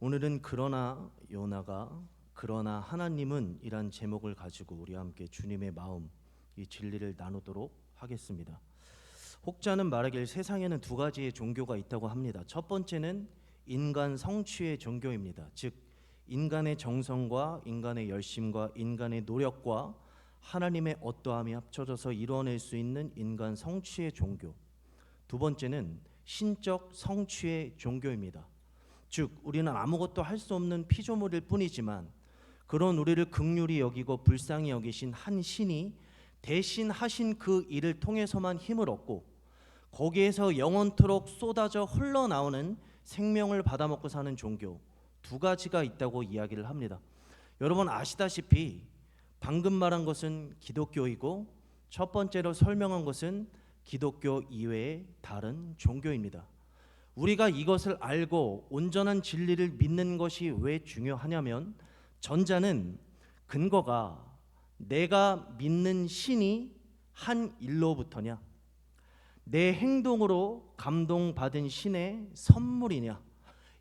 오늘은 그러나 요나가 그러나 하나님은 이란 제목을 가지고 우리와 함께 주님의 마음, 이 진리를 나누도록 하겠습니다. 혹자는 말하길 세상에는 두 가지의 종교가 있다고 합니다. 첫 번째는 인간 성취의 종교입니다. 즉 인간의 정성과 인간의 열심과 인간의 노력과 하나님의 어떠함이 합쳐져서 이루어낼 수 있는 인간 성취의 종교. 두 번째는 신적 성취의 종교입니다. 즉 우리는 아무것도 할 수 없는 피조물일 뿐이지만 그런 우리를 긍휼히 여기고 불쌍히 여기신 한 신이 대신 하신 그 일을 통해서만 힘을 얻고 거기에서 영원토록 쏟아져 흘러나오는 생명을 받아먹고 사는 종교, 두 가지가 있다고 이야기를 합니다. 여러분 아시다시피 방금 말한 것은 기독교이고 첫 번째로 설명한 것은 기독교 이외의 다른 종교입니다. 우리가 이것을 알고 온전한 진리를 믿는 것이 왜 중요하냐면, 전자는 근거가 내가 믿는 신이 한 일로부터냐, 내 행동으로 감동받은 신의 선물이냐,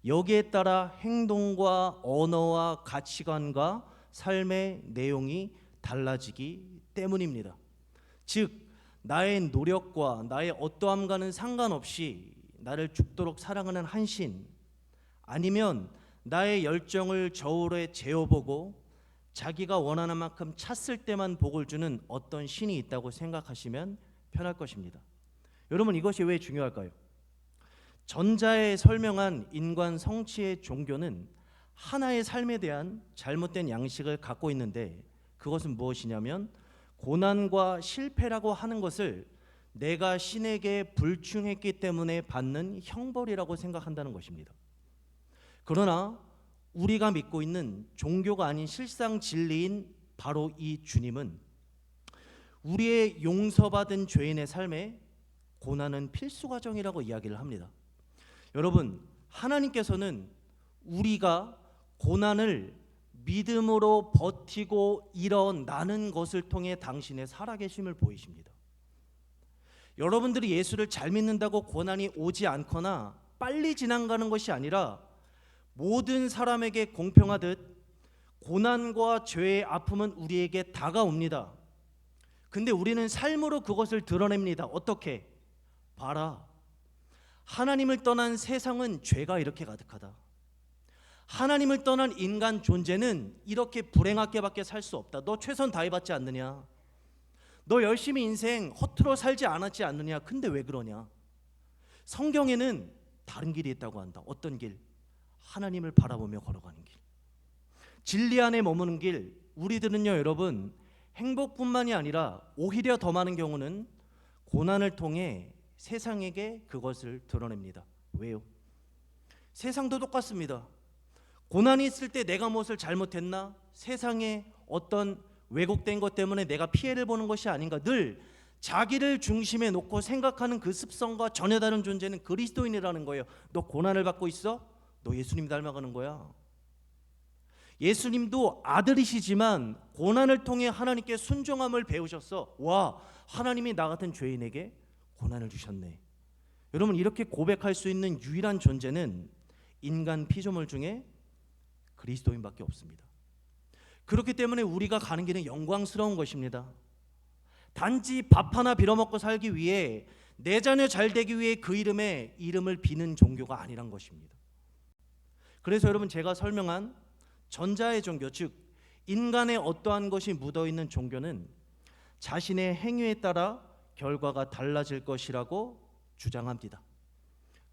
여기에 따라 행동과 언어와 가치관과 삶의 내용이 달라지기 때문입니다. 즉 나의 노력과 나의 어떠함과는 상관없이 나를 죽도록 사랑하는 한 신, 아니면 나의 열정을 저울에 재어보고 자기가 원하는 만큼 찼을 때만 복을 주는 어떤 신이 있다고 생각하시면 편할 것입니다. 여러분 이것이 왜 중요할까요? 전자에 설명한 인간 성취의 종교는 하나의 삶에 대한 잘못된 양식을 갖고 있는데, 그것은 무엇이냐면 고난과 실패라고 하는 것을 내가 신에게 불충했기 때문에 받는 형벌이라고 생각한다는 것입니다. 그러나 우리가 믿고 있는 종교가 아닌 실상 진리인 바로 이 주님은 우리의 용서받은 죄인의 삶에 고난은 필수 과정이라고 이야기를 합니다. 여러분, 하나님께서는 우리가 고난을 믿음으로 버티고 일어나는 것을 통해 당신의 살아계심을 보이십니다. 여러분들이 예수를 잘 믿는다고 고난이 오지 않거나 빨리 지나가는 것이 아니라 모든 사람에게 공평하듯 고난과 죄의 아픔은 우리에게 다가옵니다. 근데 우리는 삶으로 그것을 드러냅니다. 어떻게? 봐라, 하나님을 떠난 세상은 죄가 이렇게 가득하다. 하나님을 떠난 인간 존재는 이렇게 불행하게밖에 살 수 없다. 너 최선 다해봤지 않느냐? 너 열심히 인생 허투루 살지 않았지 않느냐? 근데 왜 그러냐? 성경에는 다른 길이 있다고 한다. 어떤 길? 하나님을 바라보며 걸어가는 길, 진리 안에 머무는 길. 우리들은요 여러분, 행복뿐만이 아니라 오히려 더 많은 경우는 고난을 통해 세상에게 그것을 드러냅니다. 왜요? 세상도 똑같습니다. 고난이 있을 때 내가 무엇을 잘못했나? 세상에 어떤 왜곡된 것 때문에 내가 피해를 보는 것이 아닌가? 늘 자기를 중심에 놓고 생각하는 그 습성과 전혀 다른 존재는 그리스도인이라는 거예요. 너 고난을 받고 있어? 너 예수님 닮아가는 거야. 예수님도 아들이시지만 고난을 통해 하나님께 순종함을 배우셨어. 와, 하나님이 나 같은 죄인에게 고난을 주셨네. 여러분, 이렇게 고백할 수 있는 유일한 존재는 인간 피조물 중에 그리스도인밖에 없습니다. 그렇기 때문에 우리가 가는 길은 영광스러운 것입니다. 단지 밥 하나 빌어먹고 살기 위해, 내 자녀 잘 되기 위해 그 이름을 비는 종교가 아니란 것입니다. 그래서 여러분, 제가 설명한 전자의 종교, 즉 인간의 어떠한 것이 묻어있는 종교는 자신의 행위에 따라 결과가 달라질 것이라고 주장합니다.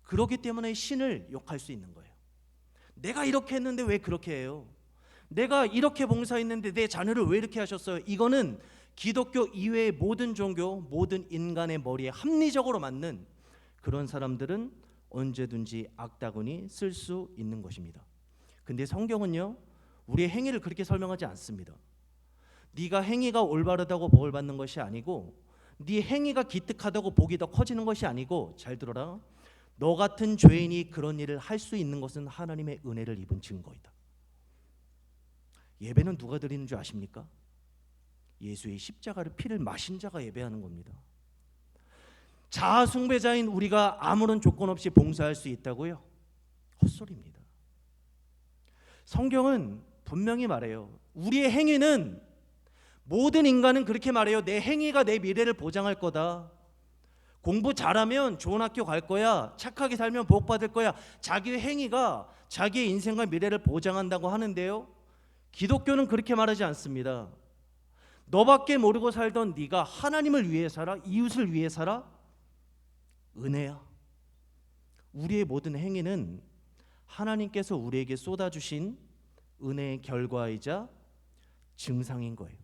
그렇기 때문에 신을 욕할 수 있는 거예요. 내가 이렇게 했는데 왜 그렇게 해요? 내가 이렇게 봉사했는데 내 자녀를 왜 이렇게 하셨어요? 이거는 기독교 이외의 모든 종교, 모든 인간의 머리에 합리적으로 맞는 그런 사람들은 언제든지 악다구니 쓸 수 있는 것입니다. 근데 성경은요, 우리의 행위를 그렇게 설명하지 않습니다. 네가 행위가 올바르다고 복을 받는 것이 아니고, 네 행위가 기특하다고 복이 더 커지는 것이 아니고, 잘 들어라, 너 같은 죄인이 그런 일을 할 수 있는 것은 하나님의 은혜를 입은 증거이다. 예배는 누가 드리는 줄 아십니까? 예수의 십자가를 피를 마신 자가 예배하는 겁니다. 자아 숭배자인 우리가 아무런 조건 없이 봉사할 수 있다고요? 헛소리입니다. 성경은 분명히 말해요. 우리의 행위는, 모든 인간은 그렇게 말해요. 내 행위가 내 미래를 보장할 거다. 공부 잘하면 좋은 학교 갈 거야. 착하게 살면 복 받을 거야. 자기의 행위가 자기의 인생과 미래를 보장한다고 하는데요, 기독교는 그렇게 말하지 않습니다. 너밖에 모르고 살던 네가 하나님을 위해 살아? 이웃을 위해 살아? 은혜야. 우리의 모든 행위는 하나님께서 우리에게 쏟아주신 은혜의 결과이자 증상인 거예요.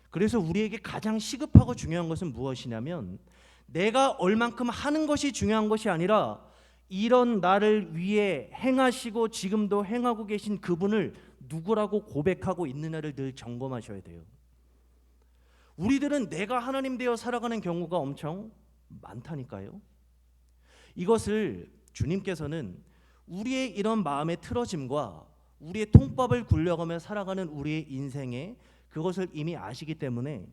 그래서 우리에게 가장 시급하고 중요한 것은 무엇이냐면, 내가 얼만큼 하는 것이 중요한 것이 아니라 이런 나를 위해 행하시고 지금도 행하고 계신 그분을 누구라고 고백하고 있느냐를 늘 점검하셔야 돼요. 우리들은 내가 하나님 되어 살아가는 경우가 엄청 많다니까요. 이것을 주님께서는 우리의 이런 마음의 틀어짐과 우리의 통밥을 굴려가며 살아가는 우리의 인생에 그것을 이미 아시기 때문에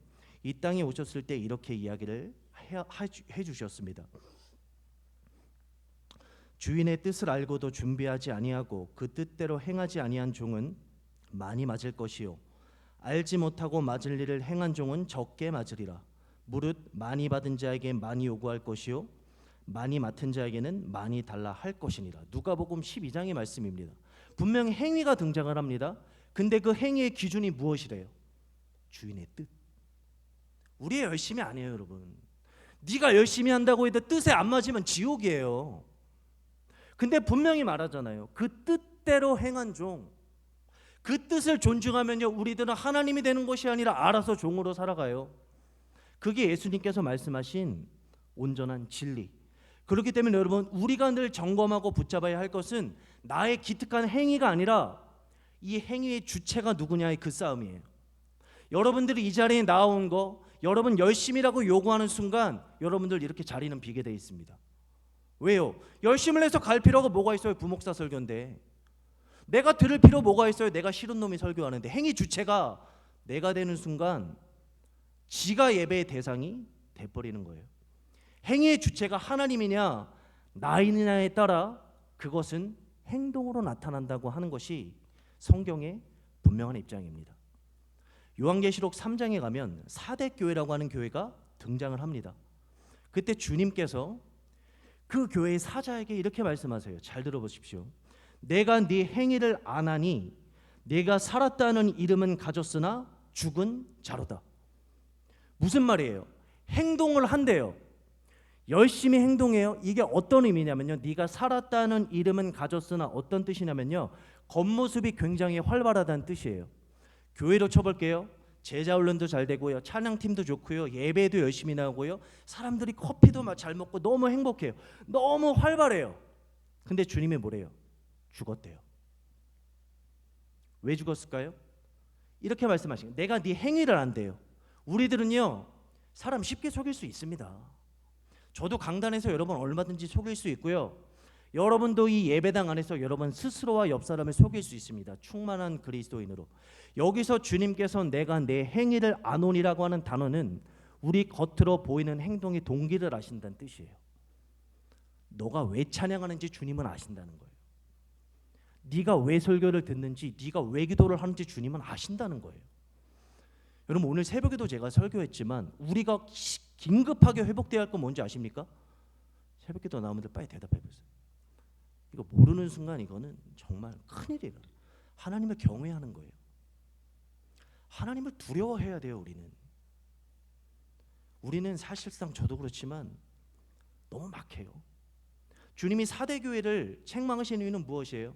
이 땅에 오셨을 때 이렇게 이야기를 해주셨습니다. 주인의 뜻을 알고도 준비하지 아니하고 그 뜻대로 행하지 아니한 종은 많이 맞을 것이요, 알지 못하고 맞을 일을 행한 종은 적게 맞으리라. 무릇 많이 받은 자에게 많이 요구할 것이요, 많이 맡은 자에게는 많이 달라 할 것이니라. 누가복음 12장의 말씀입니다. 분명히 행위가 등장을 합니다. 근데 그 행위의 기준이 무엇이래요? 주인의 뜻. 우리의 열심이 아니에요, 여러분. 네가 열심히 한다고 해도 뜻에 안 맞으면 지옥이에요. 근데 분명히 말하잖아요. 그 뜻대로 행한 종. 그 뜻을 존중하면요, 우리들은 하나님이 되는 것이 아니라 알아서 종으로 살아가요. 그게 예수님께서 말씀하신 온전한 진리. 그렇기 때문에 여러분, 우리가 늘 점검하고 붙잡아야 할 것은 나의 기특한 행위가 아니라 이 행위의 주체가 누구냐의 그 싸움이에요. 여러분들이 이 자리에 나온 거, 여러분 열심히라고 요구하는 순간 여러분들 이렇게 자리는 비게 돼 있습니다. 왜요? 열심을 해서 갈 필요가 뭐가 있어요? 부목사 설교인데. 내가 들을 필요 뭐가 있어요? 내가 싫은 놈이 설교하는데. 행위 주체가 내가 되는 순간 지가 예배의 대상이 돼버리는 거예요. 행위의 주체가 하나님이냐 나이냐에 따라 그것은 행동으로 나타난다고 하는 것이 성경의 분명한 입장입니다. 요한계시록 3장에 가면 사대교회라고 하는 교회가 등장을 합니다. 그때 주님께서 그 교회의 사자에게 이렇게 말씀하세요. 잘 들어보십시오. 내가 네 행위를 아나니 네가 살았다는 이름은 가졌으나 죽은 자로다. 무슨 말이에요? 행동을 한대요. 열심히 행동해요. 이게 어떤 의미냐면요, 네가 살았다는 이름은 가졌으나 어떤 뜻이냐면요, 겉모습이 굉장히 활발하다는 뜻이에요. 교회로 쳐볼게요. 제자 훈련도 잘 되고요, 찬양팀도 좋고요, 예배도 열심히 나오고요, 사람들이 커피도 잘 먹고 너무 행복해요. 너무 활발해요. 근데 주님이 뭐래요? 죽었대요. 왜 죽었을까요? 이렇게 말씀하시는 거예요. 내가 네 행위를 안대요. 우리들은요, 사람 쉽게 속일 수 있습니다. 저도 강단에서 여러분 얼마든지 속일 수 있고요, 여러분도 이 예배당 안에서 여러분 스스로와 옆 사람을 속일 수 있습니다. 충만한 그리스도인으로. 여기서 주님께서 내가 내 행위를 아노니라고 하는 단어는 우리 겉으로 보이는 행동의 동기를 아신다는 뜻이에요. 너가 왜 찬양하는지 주님은 아신다는 거예요. 네가 왜 설교를 듣는지, 네가 왜 기도를 하는지 주님은 아신다는 거예요. 여러분, 오늘 새벽에도 제가 설교했지만 우리가 긴급하게 회복돼야 할 건 뭔지 아십니까? 새벽기도 나오면 빨리 대답해 보세요. 이거 모르는 순간 이거는 정말 큰일이에요. 하나님을 경외하는 거예요. 하나님을 두려워해야 돼요. 우리는 사실상 저도 그렇지만 너무 막해요. 주님이 사대교회를 책망하신 이유는 무엇이에요?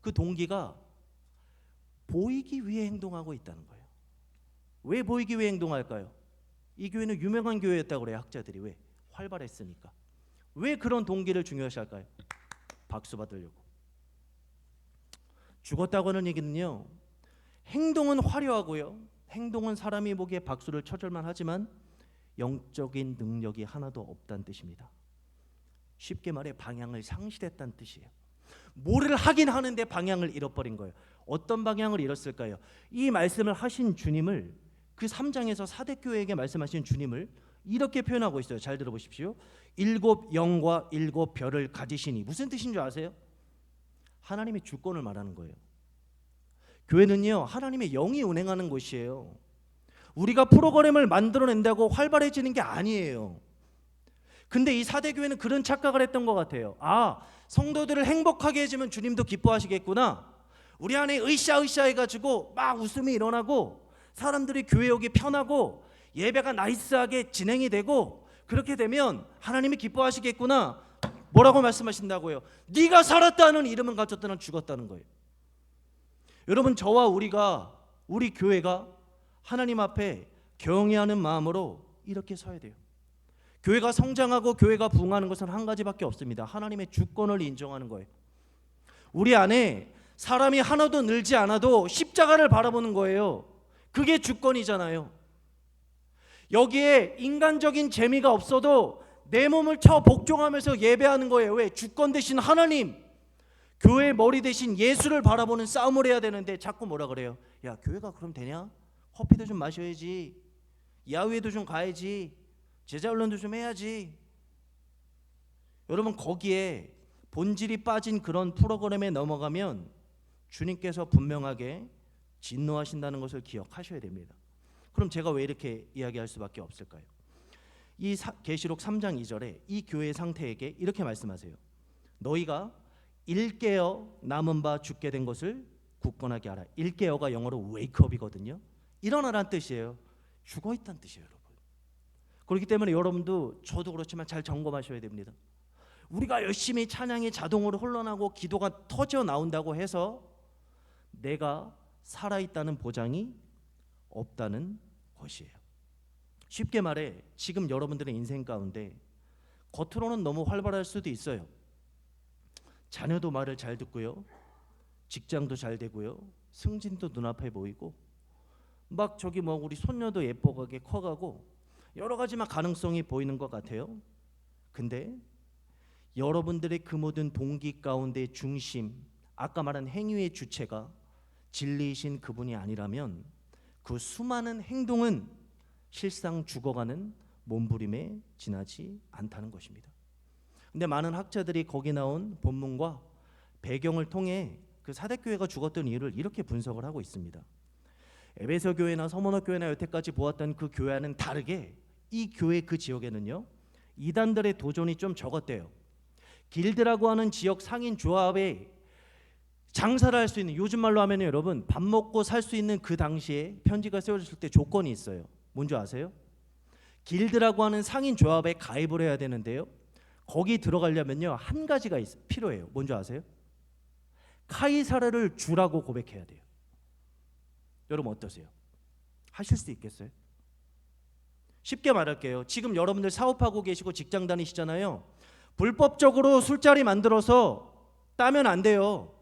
그 동기가 보이기 위해 행동하고 있다는 거예요. 왜 보이기 위해 행동할까요? 이 교회는 유명한 교회였다고 그래요. 학자들이. 왜? 활발했으니까. 왜 그런 동기를 중요시할까요? 박수 받으려고. 죽었다고 하는 얘기는요, 행동은 화려하고요, 행동은 사람이 보기에 박수를 쳐줄만 하지만 영적인 능력이 하나도 없다는 뜻입니다. 쉽게 말해 방향을 상실했다는 뜻이에요. 뭐를 하긴 하는데 방향을 잃어버린 거예요. 어떤 방향을 잃었을까요? 이 말씀을 하신 주님을, 그 3장에서 사대교회에게 말씀하신 주님을 이렇게 표현하고 있어요. 잘 들어보십시오. 7 영과 7 별을 가지시니 무슨 뜻인 줄 아세요? 하나님의 주권을 말하는 거예요. 교회는요, 하나님의 영이 운행하는 곳이에요. 우리가 프로그램을 만들어낸다고 활발해지는 게 아니에요. 근데 이 사대 교회는 그런 착각을 했던 것 같아요. 아, 성도들을 행복하게 해주면 주님도 기뻐하시겠구나. 우리 안에 으쌰으쌰 해가지고 막 웃음이 일어나고 사람들이 교회 오기 편하고 예배가 나이스하게 진행이 되고 그렇게 되면 하나님이 기뻐하시겠구나. 뭐라고 말씀하신다고요? 네가 살았다는 이름은 가졌다는 죽었다는 거예요. 여러분, 저와 우리 교회가 하나님 앞에 경외하는 마음으로 이렇게 서야 돼요. 교회가 성장하고 교회가 부흥하는 것은 한 가지밖에 없습니다. 하나님의 주권을 인정하는 거예요. 우리 안에 사람이 하나도 늘지 않아도 십자가를 바라보는 거예요. 그게 주권이잖아요. 여기에 인간적인 재미가 없어도 내 몸을 쳐 복종하면서 예배하는 거예요. 왜? 주권 대신 하나님, 교회 머리 대신 예수를 바라보는 싸움을 해야 되는데 자꾸 뭐라 그래요? 야, 교회가 그럼 되냐? 커피도 좀 마셔야지, 야외도 좀 가야지, 제자훈련도 좀 해야지. 여러분, 거기에 본질이 빠진 그런 프로그램에 넘어가면 주님께서 분명하게 진노하신다는 것을 기억하셔야 됩니다. 그럼 제가 왜 이렇게 이야기할 수밖에 없을까요? 이 계시록 3장 2절에 이 교회의 상태에게 이렇게 말씀하세요. 너희가 일깨어 남은 바 죽게 된 것을 굳건하게 알아. 일깨어가 영어로 웨이크업이거든요. 일어나라는 뜻이에요. 죽어있다는 뜻이에요, 여러분. 그렇기 때문에 여러분도 저도 그렇지만 잘 점검하셔야 됩니다. 우리가 열심히 찬양이 자동으로 흘러나고 기도가 터져 나온다고 해서 내가 살아있다는 보장이 없다는 것이에요. 쉽게 말해 지금 여러분들의 인생 가운데 겉으로는 너무 활발할 수도 있어요. 자녀도 말을 잘 듣고요, 직장도 잘 되고요, 승진도 눈앞에 보이고 막 저기 뭐 우리 손녀도 예뻐가게 커가고 여러 가지 막 가능성이 보이는 것 같아요. 근데 여러분들의 그 모든 동기 가운데 중심, 아까 말한 행위의 주체가 진리이신 그분이 아니라면 그 수많은 행동은 실상 죽어가는 몸부림에 지나지 않다는 것입니다. 근데 많은 학자들이 거기 나온 본문과 배경을 통해 그 사대교회가 죽었던 이유를 이렇게 분석을 하고 있습니다. 에베소 교회나 서머너 교회나 여태까지 보았던 그 교회와는 다르게 이 교회 그 지역에는요, 이단들의 도전이 좀 적었대요. 길드라고 하는 지역 상인 조합에 장사를 할 수 있는, 요즘 말로 하면 여러분 밥 먹고 살 수 있는 그 당시에 편지가 세워졌을 때 조건이 있어요. 뭔지 아세요? 길드라고 하는 상인 조합에 가입을 해야 되는데요, 거기 들어가려면요 한 가지가 필요해요. 뭔지 아세요? 카이사르를 주라고 고백해야 돼요. 여러분 어떠세요? 하실 수 있겠어요? 쉽게 말할게요. 지금 여러분들 사업하고 계시고 직장 다니시잖아요. 불법적으로 술자리 만들어서 따면 안 돼요.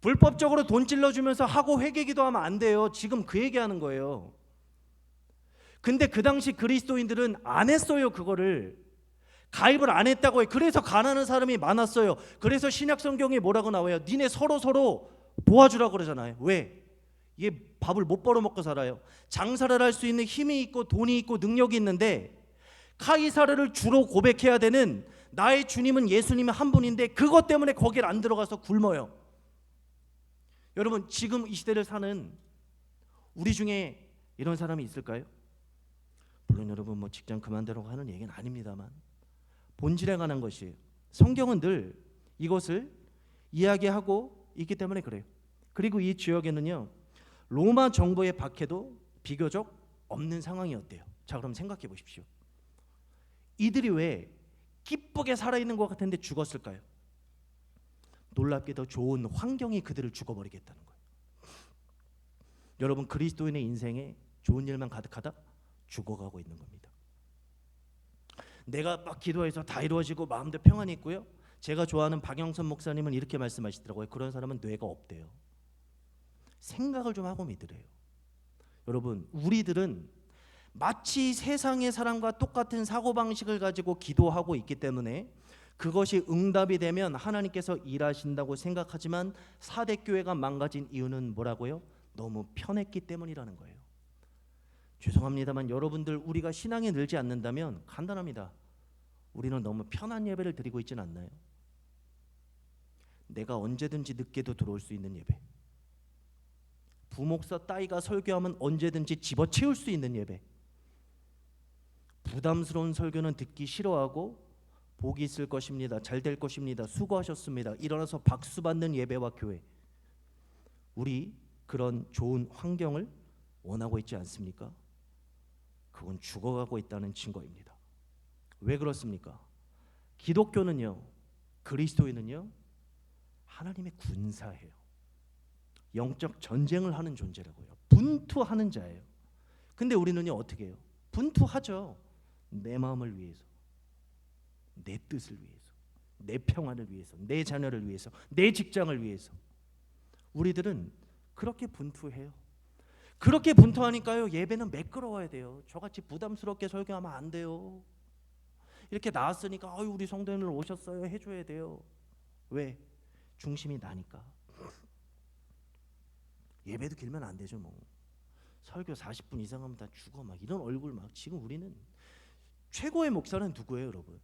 불법적으로 돈 찔러주면서 하고 회계기도 하면 안 돼요. 지금 그 얘기하는 거예요. 근데 그 당시 그리스도인들은 안 했어요. 그거를 가입을 안 했다고 해요. 그래서 가난한 사람이 많았어요. 그래서 신약 성경에 뭐라고 나와요? 니네 서로 도와주라고 그러잖아요. 왜? 얘 밥을 못 벌어먹고 살아요. 장사를 할 수 있는 힘이 있고 돈이 있고 능력이 있는데 카이사르를 주로 고백해야 되는 나의 주님은 예수님이 한 분인데 그것 때문에 거길 안 들어가서 굶어요. 여러분, 지금 이 시대를 사는 우리 중에 이런 사람이 있을까요? 물론 여러분 뭐 직장 그만두라고 하는 얘기는 아닙니다만 본질에 관한 것이에요. 성경은 늘 이것을 이야기하고 있기 때문에 그래요. 그리고 이 지역에는요 로마 정부의 박해도 비교적 없는 상황이었대요. 자, 그럼 생각해 보십시오. 이들이 왜 기쁘게 살아있는 것 같은데 죽었을까요? 놀랍게도 좋은 환경이 그들을 죽어버리겠다는 거예요. 여러분, 그리스도인의 인생에 좋은 일만 가득하다? 죽어가고 있는 겁니다. 내가 막 기도해서 다 이루어지고 마음도 평안이 있고요, 제가 좋아하는 박영선 목사님은 이렇게 말씀하시더라고요. 그런 사람은 뇌가 없대요. 생각을 좀 하고 믿으래요. 여러분, 우리들은 마치 세상의 사람과 똑같은 사고방식을 가지고 기도하고 있기 때문에 그것이 응답이 되면 하나님께서 일하신다고 생각하지만 사대교회가 망가진 이유는 뭐라고요? 너무 편했기 때문이라는 거예요. 죄송합니다만 여러분들, 우리가 신앙에 늘지 않는다면 간단합니다. 우리는 너무 편한 예배를 드리고 있지는 않나요? 내가 언제든지 늦게도 들어올 수 있는 예배, 부목사 따위가 설교하면 언제든지 집어채울 수 있는 예배, 부담스러운 설교는 듣기 싫어하고 복이 있을 것입니다, 잘 될 것입니다, 수고하셨습니다, 일어나서 박수 받는 예배와 교회, 우리 그런 좋은 환경을 원하고 있지 않습니까? 그건 죽어가고 있다는 증거입니다. 왜 그렇습니까? 기독교는요, 그리스도인은요, 하나님의 군사예요. 영적 전쟁을 하는 존재라고요. 분투하는 자예요. 근데 우리는요, 어떻게 해요? 분투하죠. 내 마음을 위해서, 내 뜻을 위해서, 내 평안을 위해서, 내 자녀를 위해서, 내 직장을 위해서. 우리들은 그렇게 분투해요. 그렇게 분투하니까요, 예배는 매끄러워야 돼요. 저같이 부담스럽게 설교하면 안 돼요. 이렇게 나왔으니까 우리 성도님들 오셨어요 해줘야 돼요. 왜? 중심이 나니까. 예배도 길면 안 되죠. 뭐 설교 40분 이상 하면 다 죽어, 막 이런 얼굴. 막 지금 우리는 최고의 목사는 누구예요, 여러분?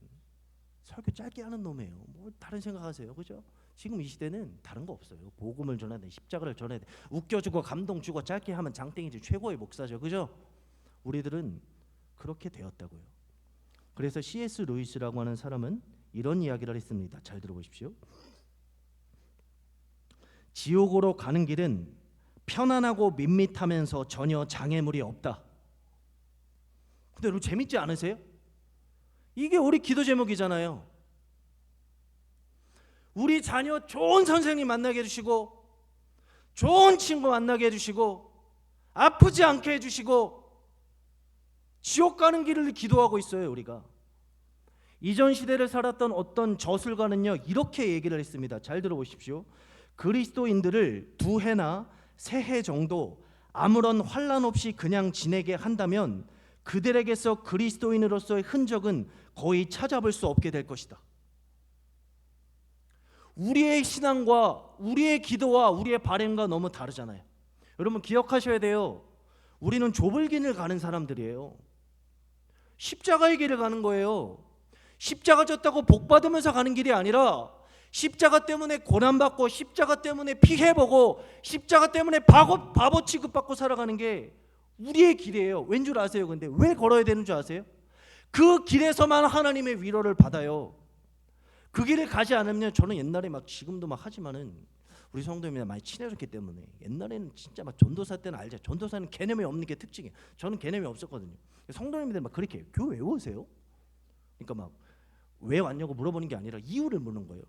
설교 짧게 하는 놈이에요. 뭐 다른 생각하세요, 그죠? 지금 이 시대는 다른 거 없어요. 복음을 전해야 돼, 십자가를 전해야 돼, 웃겨주고 감동 주고 짧게 하면 장땡이지, 최고의 목사죠, 그죠? 우리들은 그렇게 되었다고요. 그래서 C.S. 루이스라고 하는 사람은 이런 이야기를 했습니다. 잘 들어보십시오. 지옥으로 가는 길은 편안하고 밋밋하면서 전혀 장애물이 없다. 근데 여러분, 재밌지 않으세요? 이게 우리 기도 제목이잖아요. 우리 자녀 좋은 선생님 만나게 해주시고, 좋은 친구 만나게 해주시고, 아프지 않게 해주시고, 지옥 가는 길을 기도하고 있어요. 우리가 이전 시대를 살았던 어떤 저술가는요, 이렇게 얘기를 했습니다. 잘 들어보십시오. 그리스도인들을 2해나 3해 정도 아무런 환난 없이 그냥 지내게 한다면 그들에게서 그리스도인으로서의 흔적은 거의 찾아볼 수 없게 될 것이다. 우리의 신앙과 우리의 기도와 우리의 발행과 너무 다르잖아요. 여러분 기억하셔야 돼요. 우리는 좁은 길을 가는 사람들이에요. 십자가의 길을 가는 거예요. 십자가 졌다고 복 받으면서 가는 길이 아니라, 십자가 때문에 고난받고, 십자가 때문에 피해보고, 십자가 때문에 바보 취급받고 살아가는 게 우리의 길이에요. 왠 줄 아세요? 근데 왜 걸어야 되는 줄 아세요? 그 길에서만 하나님의 위로를 받아요. 그 길을 가지 않으면, 저는 옛날에 막, 지금도 막 하지만은 우리 성도님이랑 많이 친해졌기 때문에, 옛날에는 진짜 막 전도사 때는 알죠. 전도사는 개념이 없는 게 특징이에요. 저는 개념이 없었거든요. 성도님들 막 그렇게 해요. 교회 왜 오세요? 그러니까 막 왜 왔냐고 물어보는 게 아니라 이유를 묻는 거예요.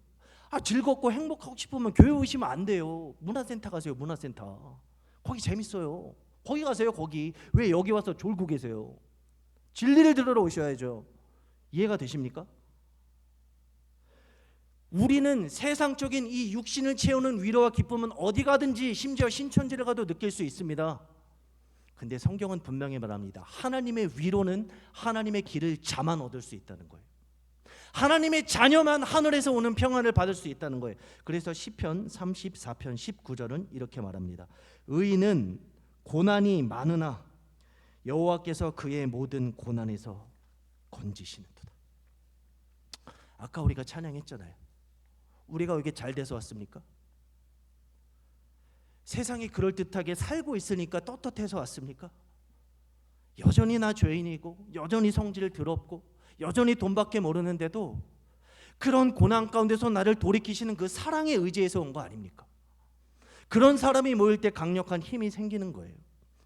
즐겁고 행복하고 싶으면 교회 오시면 안 돼요. 문화센터 가세요. 문화센터. 거기 재밌어요. 거기 가세요. 거기. 왜 여기 와서 졸고 계세요? 진리를 들으러 오셔야죠. 이해가 되십니까? 우리는 세상적인 이 육신을 채우는 위로와 기쁨은 어디 가든지, 심지어 신천지를 가도 느낄 수 있습니다. 근데 성경은 분명히 말합니다. 하나님의 위로는 하나님의 길을 자만 얻을 수 있다는 거예요. 하나님의 자녀만 하늘에서 오는 평안을 받을 수 있다는 거예요. 그래서 시편 34편 19절은 이렇게 말합니다. 의인은 고난이 많으나 여호와께서 그의 모든 고난에서 건지시는도다. 아까 우리가 찬양했잖아요. 우리가 여기 잘 돼서 왔습니까? 세상이 그럴듯하게 살고 있으니까 떳떳해서 왔습니까? 여전히 나 죄인이고, 여전히 성질 더럽고, 여전히 돈밖에 모르는데도 그런 고난 가운데서 나를 돌이키시는 그 사랑의 의지에서 온 거 아닙니까? 그런 사람이 모일 때 강력한 힘이 생기는 거예요.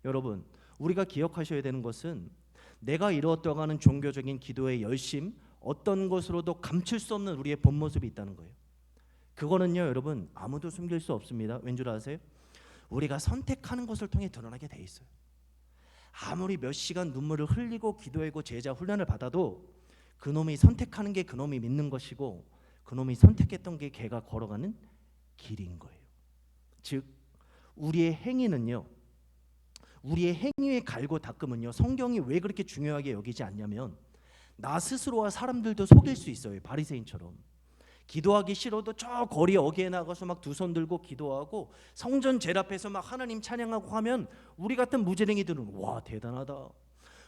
여러분, 우리가 기억하셔야 되는 것은, 내가 이루었다고 하는 종교적인 기도의 열심, 어떤 것으로도 감출 수 없는 우리의 본 모습이 있다는 거예요. 그거는요, 여러분, 아무도 숨길 수 없습니다. 왠 줄 아세요? 우리가 선택하는 것을 통해 드러나게 돼 있어요. 아무리 몇 시간 눈물을 흘리고 기도하고 제자 훈련을 받아도 그놈이 선택하는 게 그놈이 믿는 것이고, 그놈이 선택했던 게 걔가 걸어가는 길인 거예요. 즉 우리의 행위는요, 우리의 행위의 갈고 닦음은요, 성경이 왜 그렇게 중요하게 여기지 않냐면, 나 스스로와 사람들도 속일 수 있어요. 바리새인처럼 기도하기 싫어도 저 거리 어귀에 나가서 막 두 손 들고 기도하고 성전 제 앞에서 막 하나님 찬양하고 하면 우리 같은 무지랭이들은 와 대단하다.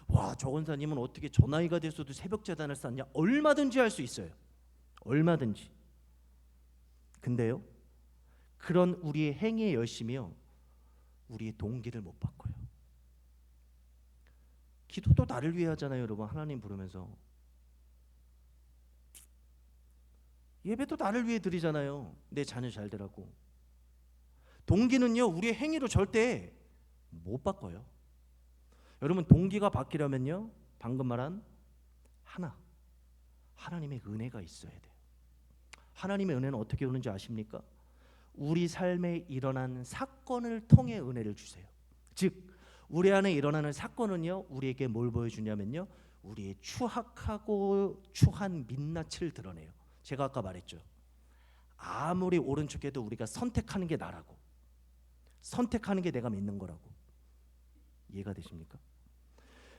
와 저 권사님은 어떻게 저 나이가 돼서도 새벽 제단을 쌓냐. 얼마든지 할 수 있어요. 얼마든지. 근데요, 그런 우리의 행위의 열심이요, 우리의 동기를 못 바꿔요. 기도도 나를 위해 하잖아요, 여러분. 하나님 부르면서. 예배도 나를 위해 드리잖아요. 내 자녀 잘 되라고. 동기는요, 우리의 행위로 절대 못 바꿔요. 여러분, 동기가 바뀌려면요, 방금 말한 하나님의 은혜가 있어야 돼요. 하나님의 은혜는 어떻게 오는지 아십니까? 우리 삶에 일어난 사건을 통해 은혜를 주세요. 즉 우리 안에 일어나는 사건은요, 우리에게 뭘 보여주냐면요, 우리의 추악하고 추한 민낯을 드러내요. 제가 아까 말했죠. 아무리 옳은 척해도 우리가 선택하는 게 나라고, 선택하는 게 내가 믿는 거라고. 이해가 되십니까?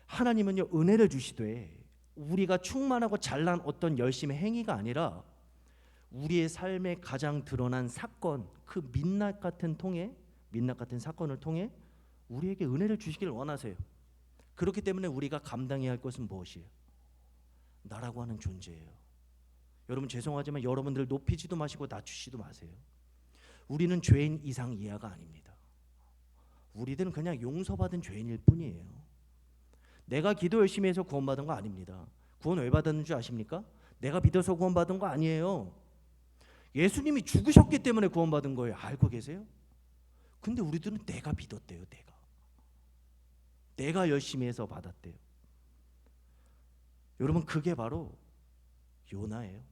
하나님은요, 은혜를 주시되 우리가 충만하고 잘난 어떤 열심의 행위가 아니라 우리의 삶에 가장 드러난 사건, 그 민낯 같은 사건을 통해 우리에게 은혜를 주시길 원하세요. 그렇기 때문에 우리가 감당해야 할 것은 무엇이에요? 나라고 하는 존재예요. 여러분 죄송하지만 여러분들 높이지도 마시고 낮추지도 마세요. 우리는 죄인 이상 이하가 아닙니다. 우리들은 그냥 용서받은 죄인일 뿐이에요. 내가 기도 열심히 해서 구원받은 거 아닙니다. 구원 왜 받았는 줄 아십니까? 내가 믿어서 구원받은 거 아니에요. 예수님이 죽으셨기 때문에 구원받은 거예요. 알고 계세요? 근데 우리들은 내가 믿었대요. 내가 열심히 해서 받았대요. 여러분 그게 바로 요나예요.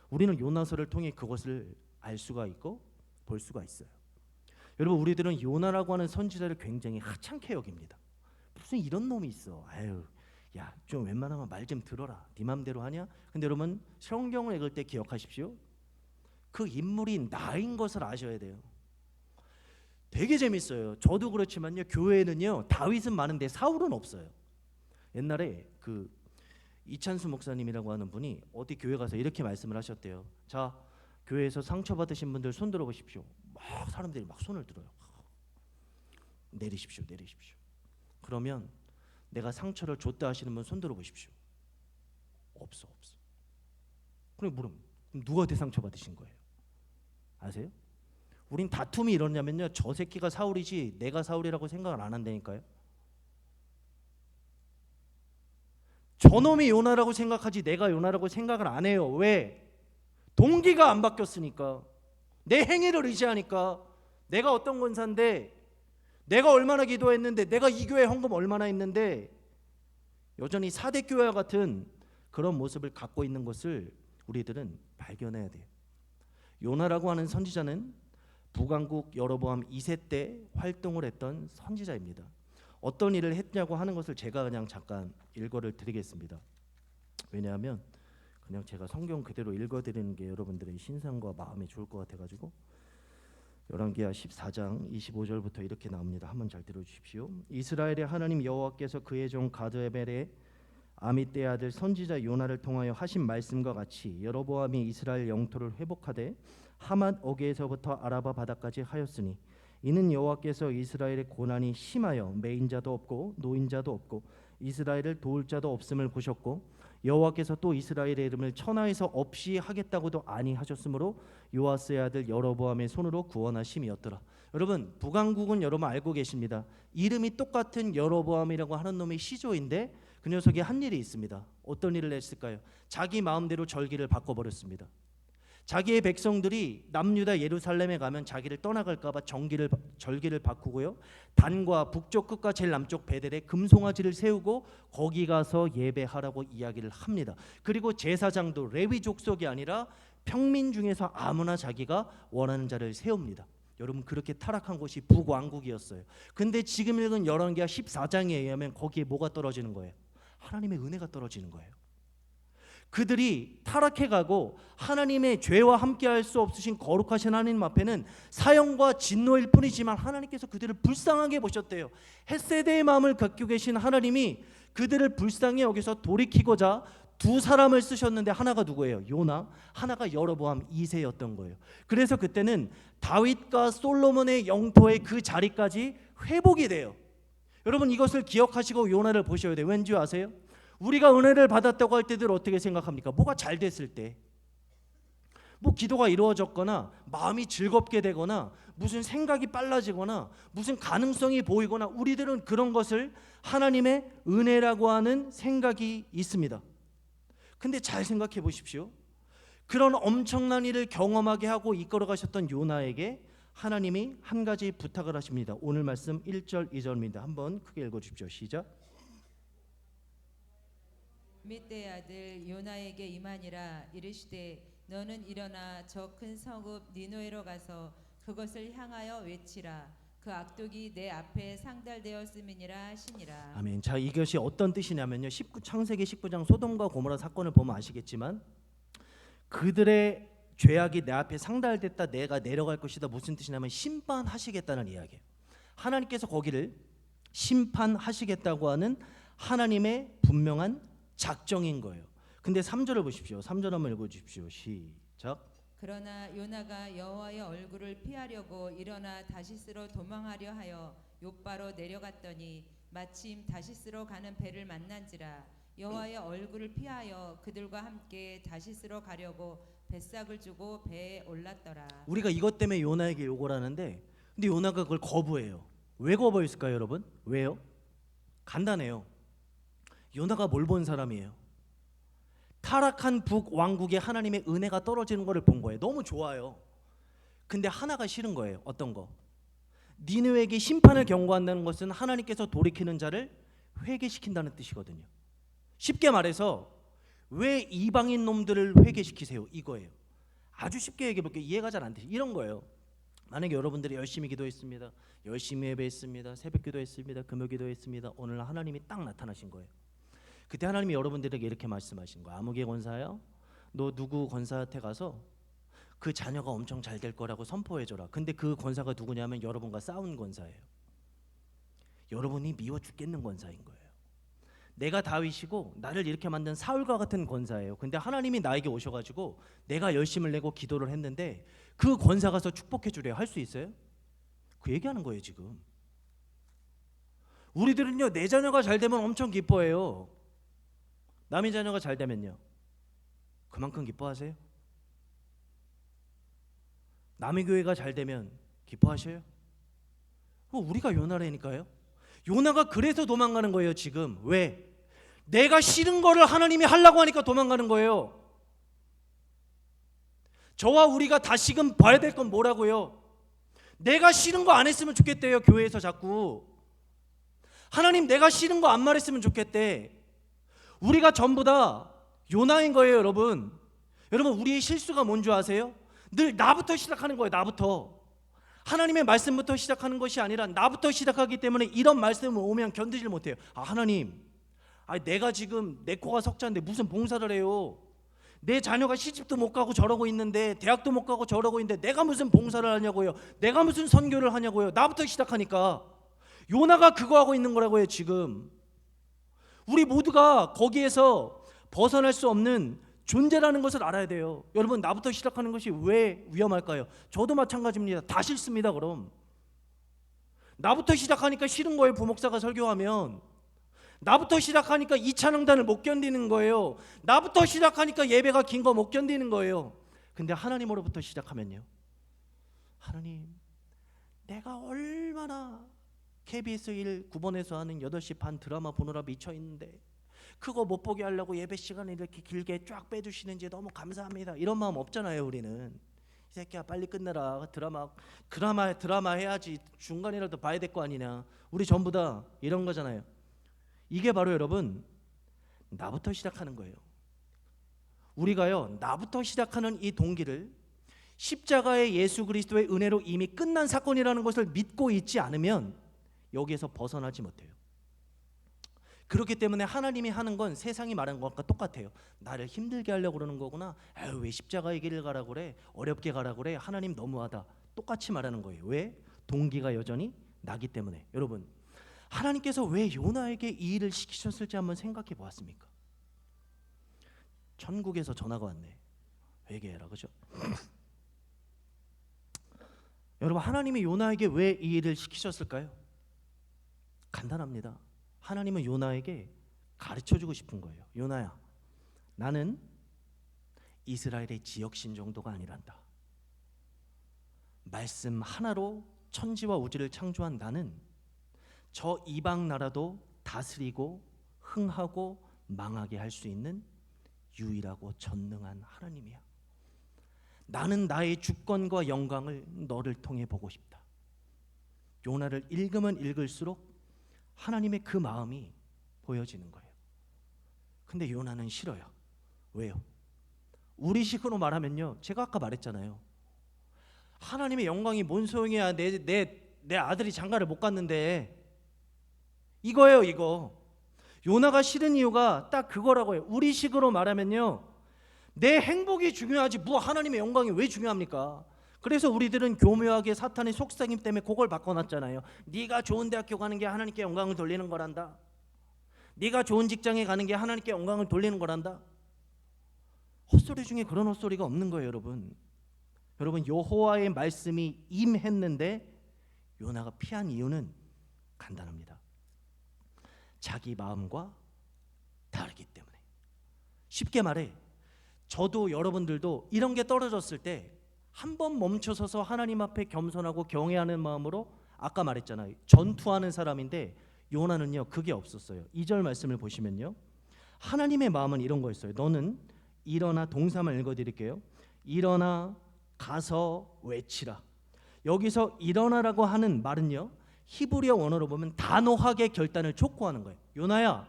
우리는 요나서를 통해 그것을 알 수가 있고 볼 수가 있어요. 여러분 우리들은 요나라고 하는 선지자를 굉장히 하찮게 여깁니다. 무슨 이런 놈이 있어. 아유, 야, 좀 웬만하면 말 좀 들어라. 네 맘대로 하냐? 근데 여러분 성경을 읽을 때 기억하십시오. 그 인물이 나인 것을 아셔야 돼요. 되게 재밌어요. 저도 그렇지만요, 교회에는요 다윗은 많은데 사울은 없어요. 옛날에 그 이찬수 목사님이라고 하는 분이 어디 교회 가서 이렇게 말씀을 하셨대요. 자, 교회에서 상처받으신 분들 손 들어보십시오. 막 사람들이 막 손을 들어요. 내리십시오. 그러면 내가 상처를 줬다 하시는 분 손 들어보십시오. 없어. 그럼 누구한테 상처 받으신 거예요? 아세요? 우린 다툼이 이러냐면요, 저 새끼가 사울이지 내가 사울이라고 생각을 안 한다니까요. 저놈이 요나라고 생각하지 내가 요나라고 생각을 안 해요. 왜? 동기가 안 바뀌었으니까. 내 행위를 의지하니까. 내가 어떤 권사인데, 내가 얼마나 기도했는데, 내가 이 교회 헌금 얼마나 했는데 여전히 사대교회와 같은 그런 모습을 갖고 있는 것을 우리들은 발견해야 돼요. 요나라고 하는 선지자는 북왕국 여로보암 2세 때 활동을 했던 선지자입니다. 어떤 일을 했냐고 하는 것을 제가 그냥 잠깐 일거를 드리겠습니다. 왜냐하면 그냥 제가 성경 그대로 읽어드리는 게 여러분들의 신상과 마음에 좋을 것 같아가지고. 열왕기하 14장 25절부터 이렇게 나옵니다. 한번 잘 들어주십시오. 이스라엘의 하나님 여호와께서 그의 종 가드에벨의 아미떼의 아들 선지자 요나를 통하여 하신 말씀과 같이 여로보암이 이스라엘 영토를 회복하되 하맛 어귀에서부터 아라바 바다까지 하였으니 이는 여호와께서 이스라엘의 고난이 심하여 매인자도 없고 노인자도 없고 이스라엘을 도울 자도 없음을 보셨고 여호와께서 또 이스라엘의 이름을 천하에서 없이 하겠다고도 아니하셨으므로 요아스의 아들 여로보암의 손으로 구원하심이었더라. 여러분 북왕국은 여러분 알고 계십니다. 이름이 똑같은 여로보암이라고 하는 놈이 시조인데 그 녀석이 한 일이 있습니다. 어떤 일을 했을까요? 자기 마음대로 절기를 바꿔버렸습니다. 자기의 백성들이 남유다 예루살렘에 가면 자기를 떠나갈까 봐 절기를 바꾸고요, 단과 북쪽 끝과 제일 남쪽 베델에 금송아지를 세우고 거기 가서 예배하라고 이야기를 합니다. 그리고 제사장도 레위 족속이 아니라 평민 중에서 아무나 자기가 원하는 자를 세웁니다. 여러분 그렇게 타락한 곳이 북왕국이었어요. 근데 지금 읽은 열왕기하 14장에 의하면 거기에 뭐가 떨어지는 거예요? 하나님의 은혜가 떨어지는 거예요. 그들이 타락해가고 하나님의 죄와 함께할 수 없으신 거룩하신 하나님 앞에는 사형과 진노일 뿐이지만 하나님께서 그들을 불쌍하게 보셨대요. 헷세대의 마음을 갖고 계신 하나님이 그들을 불쌍히 여기서 돌이키고자 두 사람을 쓰셨는데 하나가 누구예요? 요나, 하나가 여로보암 2세였던 거예요. 그래서 그때는 다윗과 솔로몬의 영토의 그 자리까지 회복이 돼요. 여러분 이것을 기억하시고 요나를 보셔야 돼요. 왠지 아세요? 우리가 은혜를 받았다고 할 때들 어떻게 생각합니까? 뭐가 잘 됐을 때, 뭐 기도가 이루어졌거나 마음이 즐겁게 되거나 무슨 생각이 빨라지거나 무슨 가능성이 보이거나 우리들은 그런 것을 하나님의 은혜라고 하는 생각이 있습니다. 근데 잘 생각해 보십시오. 그런 엄청난 일을 경험하게 하고 이끌어 가셨던 요나에게 하나님이 한 가지 부탁을 하십니다. 오늘 말씀 1절 2절입니다. 한번 크게 읽어 주십시오. 시작. 밋대의 아들 요나에게 임하니라. 이르시되 너는 일어나 저 큰 성읍 니느웨로 가서 그것을 향하여 외치라. 그 악독이 내 앞에 상달되었음이니라 하시니라. 아멘. 자, 이것이 어떤 뜻이냐면요. 창세기 19장 소돔과 고모라 사건을 보면 아시겠지만 그들의 죄악이 내 앞에 상달됐다. 내가 내려갈 것이다. 무슨 뜻이냐면 심판하시겠다는 이야기예요. 하나님께서 거기를 심판하시겠다고 하는 하나님의 분명한 작정인 거예요. 근데 3절을 보십시오. 3절 한번 읽어 주십시오. 시작. 그러나 요나가 여호와의 얼굴을 피하려고 일어나 다시스로 도망하려 하여 욥바로 내려갔더니 마침 다시스로 가는 배를 만난지라. 여호와의 얼굴을 피하여 그들과 함께 다시스로 가려고 뱃삭을 주고 배에 올랐더라. 우리가 이것 때문에 요나에게 욕을 하는데 근데 요나가 그걸 거부해요. 왜 거부했을까요, 여러분? 왜요? 간단해요. 요나가 뭘 본 사람이에요? 타락한 북왕국에 하나님의 은혜가 떨어지는 것을 본 거예요. 너무 좋아요. 근데 하나가 싫은 거예요. 어떤 거? 니느웨에게 심판을 경고한다는 것은 하나님께서 돌이키는 자를 회개시킨다는 뜻이거든요. 쉽게 말해서 왜 이방인 놈들을 회개시키세요? 이거예요. 아주 쉽게 얘기해 볼게요. 이해가 잘 안 되죠. 이런 거예요. 만약에 여러분들이 열심히 기도했습니다. 열심히 예배했습니다. 새벽 기도했습니다. 금요 기도했습니다. 오늘 하나님이 딱 나타나신 거예요. 그때 하나님이 여러분들에게 이렇게 말씀하신 거야. 아무개 권사요, 너 누구 권사한테 가서 그 자녀가 엄청 잘 될 거라고 선포해줘라. 근데 그 권사가 누구냐면 여러분과 싸운 권사예요. 여러분이 미워 죽겠는 권사인 거예요. 내가 다윗이고 나를 이렇게 만든 사울과 같은 권사예요. 근데 하나님이 나에게 오셔가지고 내가 열심을 내고 기도를 했는데 그 권사 가서 축복해 주래요. 할 수 있어요? 그 얘기하는 거예요 지금. 우리들은요 내 자녀가 잘 되면 엄청 기뻐해요. 남의 자녀가 잘 되면요 그만큼 기뻐하세요? 남의 교회가 잘 되면 기뻐하셔요? 우리가 요나라니까요. 요나가 그래서 도망가는 거예요 지금. 왜? 내가 싫은 거를 하나님이 하려고 하니까 도망가는 거예요. 저와 우리가 다시금 봐야 될 건 뭐라고요? 내가 싫은 거 안 했으면 좋겠대요. 교회에서 자꾸 하나님 내가 싫은 거 안 말했으면 좋겠대. 우리가 전부 다 요나인 거예요. 여러분 우리의 실수가 뭔지 아세요? 늘 나부터 시작하는 거예요. 나부터. 하나님의 말씀부터 시작하는 것이 아니라 나부터 시작하기 때문에 이런 말씀을 오면 견디질 못해요. 하나님, 내가 지금 내 코가 석자인데 무슨 봉사를 해요? 내 자녀가 시집도 못 가고 저러고 있는데, 대학도 못 가고 저러고 있는데 내가 무슨 봉사를 하냐고요? 내가 무슨 선교를 하냐고요? 나부터 시작하니까. 요나가 그거 하고 있는 거라고요 지금. 우리 모두가 거기에서 벗어날 수 없는 존재라는 것을 알아야 돼요. 여러분 나부터 시작하는 것이 왜 위험할까요? 저도 마찬가지입니다. 다 싫습니다. 그럼 나부터 시작하니까 싫은 거예요. 부목사가 설교하면 나부터 시작하니까 2차 능단을 못 견디는 거예요. 나부터 시작하니까 예배가 긴 거 못 견디는 거예요. 근데 하나님으로부터 시작하면요, 하나님 내가 얼마나 KBS 1 9번에서 하는 8시 반 드라마 보느라 미쳐있는데 그거 못 보게 하려고 예배 시간을 이렇게 길게 쫙 빼주시는지 너무 감사합니다. 이런 마음 없잖아요. 우리는 이 새끼야 빨리 끝내라. 드라마 해야지. 중간이라도 봐야 될 거 아니냐. 우리 전부 다 이런 거잖아요. 이게 바로 여러분 나부터 시작하는 거예요. 우리가요 나부터 시작하는 이 동기를 십자가의 예수 그리스도의 은혜로 이미 끝난 사건이라는 것을 믿고 있지 않으면 여기에서 벗어나지 못해요. 그렇기 때문에 하나님이 하는 건 세상이 말하는 것과 똑같아요. 나를 힘들게 하려고 그러는 거구나. 왜 십자가의 길을 가라고 그래? 어렵게 가라고 그래? 하나님 너무하다. 똑같이 말하는 거예요. 왜? 동기가 여전히 나기 때문에. 여러분 하나님께서 왜 요나에게 이 일을 시키셨을지 한번 생각해 보았습니까? 천국에서 전화가 왔네. 회개해라. 그죠? 여러분, 하나님이 요나에게 왜 이 일을 시키셨을까요? 간단합니다. 하나님은 요나에게 가르쳐주고 싶은 거예요. 요나야, 나는 이스라엘의 지역신 정도가 아니란다. 말씀 하나로 천지와 우주를 창조한 나는 저 이방 나라도 다스리고 흥하고 망하게 할 수 있는 유일하고 전능한 하나님이야. 나는 나의 주권과 영광을 너를 통해 보고 싶다. 요나를 읽으면 읽을수록 하나님의 그 마음이 보여지는 거예요. 근데 요나는 싫어요. 왜요? 우리식으로 말하면요, 제가 아까 말했잖아요. 하나님의 영광이 뭔 소용이야. 내 아들이 장가를 못 갔는데. 이거예요, 이거. 요나가 싫은 이유가 딱 그거라고요. 우리식으로 말하면요, 내 행복이 중요하지 뭐 하나님의 영광이 왜 중요합니까? 그래서 우리들은 교묘하게 사탄의 속삭임 때문에 그걸 바꿔놨잖아요. 네가 좋은 대학교 가는 게 하나님께 영광을 돌리는 거란다. 네가 좋은 직장에 가는 게 하나님께 영광을 돌리는 거란다. 헛소리 중에 그런 헛소리가 없는 거예요, 여러분. 여러분, 여호와의 말씀이 임했는데 요나가 피한 이유는 간단합니다. 자기 마음과 다르기 때문에. 쉽게 말해, 저도 여러분들도 이런 게 떨어졌을 때 한 번 멈춰서서 하나님 앞에 겸손하고 경외하는 마음으로, 아까 말했잖아요, 전투하는 사람인데 요나는요 그게 없었어요. 2절 말씀을 보시면요, 하나님의 마음은 이런 거였어요. 너는 일어나, 동사만 읽어드릴게요. 일어나 가서 외치라. 여기서 일어나라고 하는 말은요, 히브리어 원어로 보면 단호하게 결단을 촉구하는 거예요. 요나야,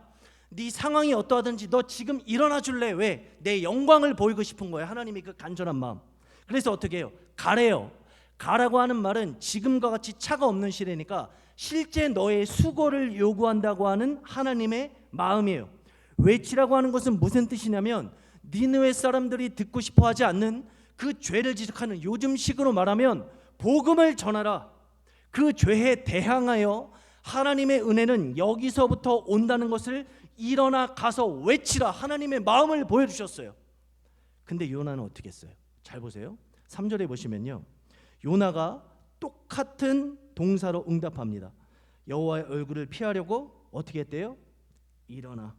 네 상황이 어떠하든지 너 지금 일어나 줄래? 왜? 내 영광을 보이고 싶은 거예요. 하나님이 그 간절한 마음. 그래서 어떻게 해요? 가래요. 가라고 하는 말은 지금과 같이 차가 없는 시대니까 실제 너의 수고를 요구한다고 하는 하나님의 마음이에요. 외치라고 하는 것은 무슨 뜻이냐면, 니느웨 사람들이 듣고 싶어하지 않는 그 죄를 지적하는, 요즘식으로 말하면 복음을 전하라. 그 죄에 대항하여 하나님의 은혜는 여기서부터 온다는 것을 일어나 가서 외치라. 하나님의 마음을 보여주셨어요. 근데 요나는 어떻게 했어요? 잘 보세요. 3절에 보시면요, 요나가 똑같은 동사로 응답합니다. 여호와의 얼굴을 피하려고 어떻게 했대요? 일어나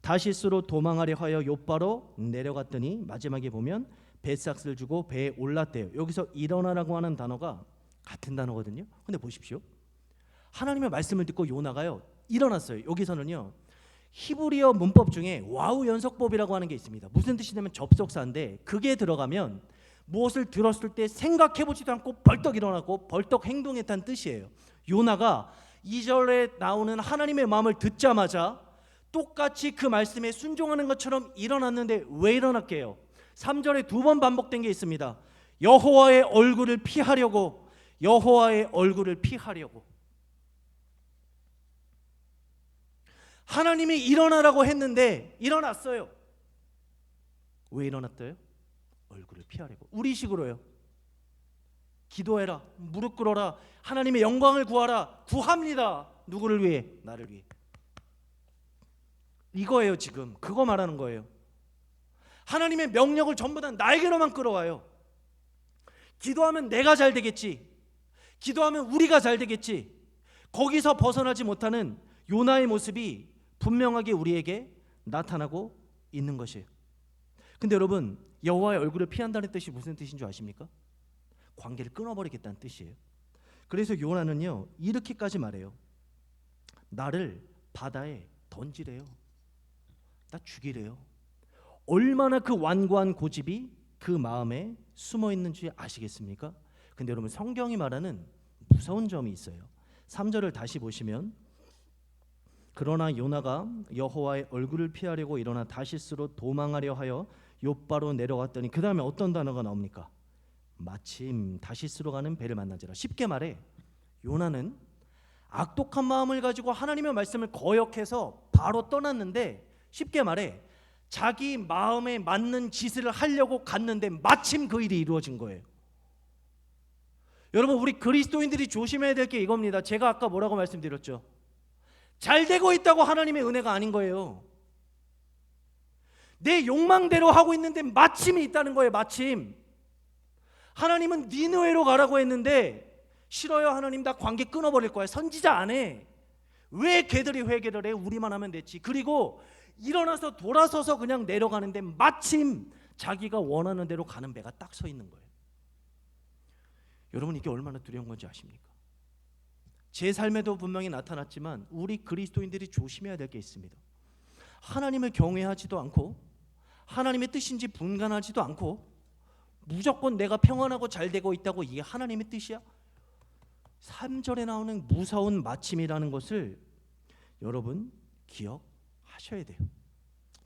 다시스로 도망하려 하여 요바로 내려갔더니, 마지막에 보면 뱃삭스를 주고 배에 올랐대요. 여기서 일어나라고 하는 단어가 같은 단어거든요. 근데 보십시오, 하나님의 말씀을 듣고 요나가요 일어났어요. 여기서는요 히브리어 문법 중에 와우 연속법이라고 하는 게 있습니다. 무슨 뜻이냐면 접속사인데, 그게 들어가면 무엇을 들었을 때 생각해보지도 않고 벌떡 일어나고 벌떡 행동했다는 뜻이에요. 요나가 2절에 나오는 하나님의 마음을 듣자마자 똑같이 그 말씀에 순종하는 것처럼 일어났는데, 왜 일어났게요? 3절에 2번 반복된 게 있습니다. 여호와의 얼굴을 피하려고, 여호와의 얼굴을 피하려고. 하나님이 일어나라고 했는데 일어났어요. 왜 일어났어요? 얼굴을 피하려고. 우리식으로요, 기도해라, 무릎 꿇어라, 하나님의 영광을 구하라. 구합니다. 누구를 위해? 나를 위해. 이거예요. 지금 그거 말하는 거예요. 하나님의 명령을 전부 다 나에게로만 끌어와요. 기도하면 내가 잘 되겠지, 기도하면 우리가 잘 되겠지. 거기서 벗어나지 못하는 요나의 모습이 분명하게 우리에게 나타나고 있는 것이에요. 근데 여러분, 여호와의 얼굴을 피한다는 뜻이 무슨 뜻인 줄 아십니까? 관계를 끊어버리겠다는 뜻이에요. 그래서 요나는요 이렇게까지 말해요. 나를 바다에 던지래요. 나 죽이래요. 얼마나 그 완고한 고집이 그 마음에 숨어 있는지 아시겠습니까? 근데 여러분, 성경이 말하는 무서운 점이 있어요. 3절을 다시 보시면, 그러나 요나가 여호와의 얼굴을 피하려고 일어나 다시스로 도망하려 하여 요바로 내려갔더니, 그 다음에 어떤 단어가 나옵니까? 마침 다시스로 가는 배를 만나지라. 쉽게 말해, 요나는 악독한 마음을 가지고 하나님의 말씀을 거역해서 바로 떠났는데, 쉽게 말해 자기 마음에 맞는 짓을 하려고 갔는데 마침 그 일이 이루어진 거예요. 여러분, 우리 그리스도인들이 조심해야 될 게 이겁니다. 제가 아까 뭐라고 말씀드렸죠? 잘 되고 있다고 하나님의 은혜가 아닌 거예요. 내 욕망대로 하고 있는데 마침이 있다는 거예요. 마침. 하나님은 니느웨로 가라고 했는데 싫어요. 하나님 나 관계 끊어버릴 거야. 선지자 안 해. 왜 걔들이 회개를 해? 우리만 하면 됐지. 그리고 일어나서 돌아서서 그냥 내려가는데 마침 자기가 원하는 대로 가는 배가 딱 서 있는 거예요. 여러분 이게 얼마나 두려운 건지 아십니까? 제 삶에도 분명히 나타났지만 우리 그리스도인들이 조심해야 될 게 있습니다. 하나님을 경외하지도 않고 하나님의 뜻인지 분간하지도 않고 무조건 내가 평안하고 잘 되고 있다고 이게 하나님의 뜻이야? 3절에 나오는 무서운 마침이라는 것을 여러분 기억하셔야 돼요.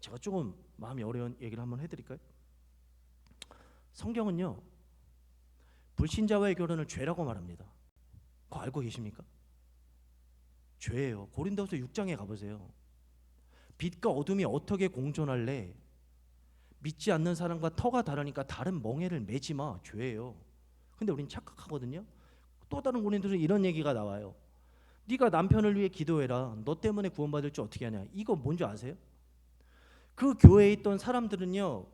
제가 조금 마음이 어려운 얘기를 한번 해드릴까요? 성경은요 불신자와의 결혼을 죄라고 말합니다. 그거 알고 계십니까? 죄예요. 고린도서 6장에 가보세요. 빛과 어둠이 어떻게 공존할래? 믿지 않는 사람과 터가 다르니까 다른 멍에를 매지 마. 죄예요. 근데 우린 착각하거든요. 또 다른 고린도서 이런 얘기가 나와요. 네가 남편을 위해 기도해라. 너 때문에 구원받을 줄 어떻게 하냐. 이거 뭔지 아세요? 그 교회에 있던 사람들은요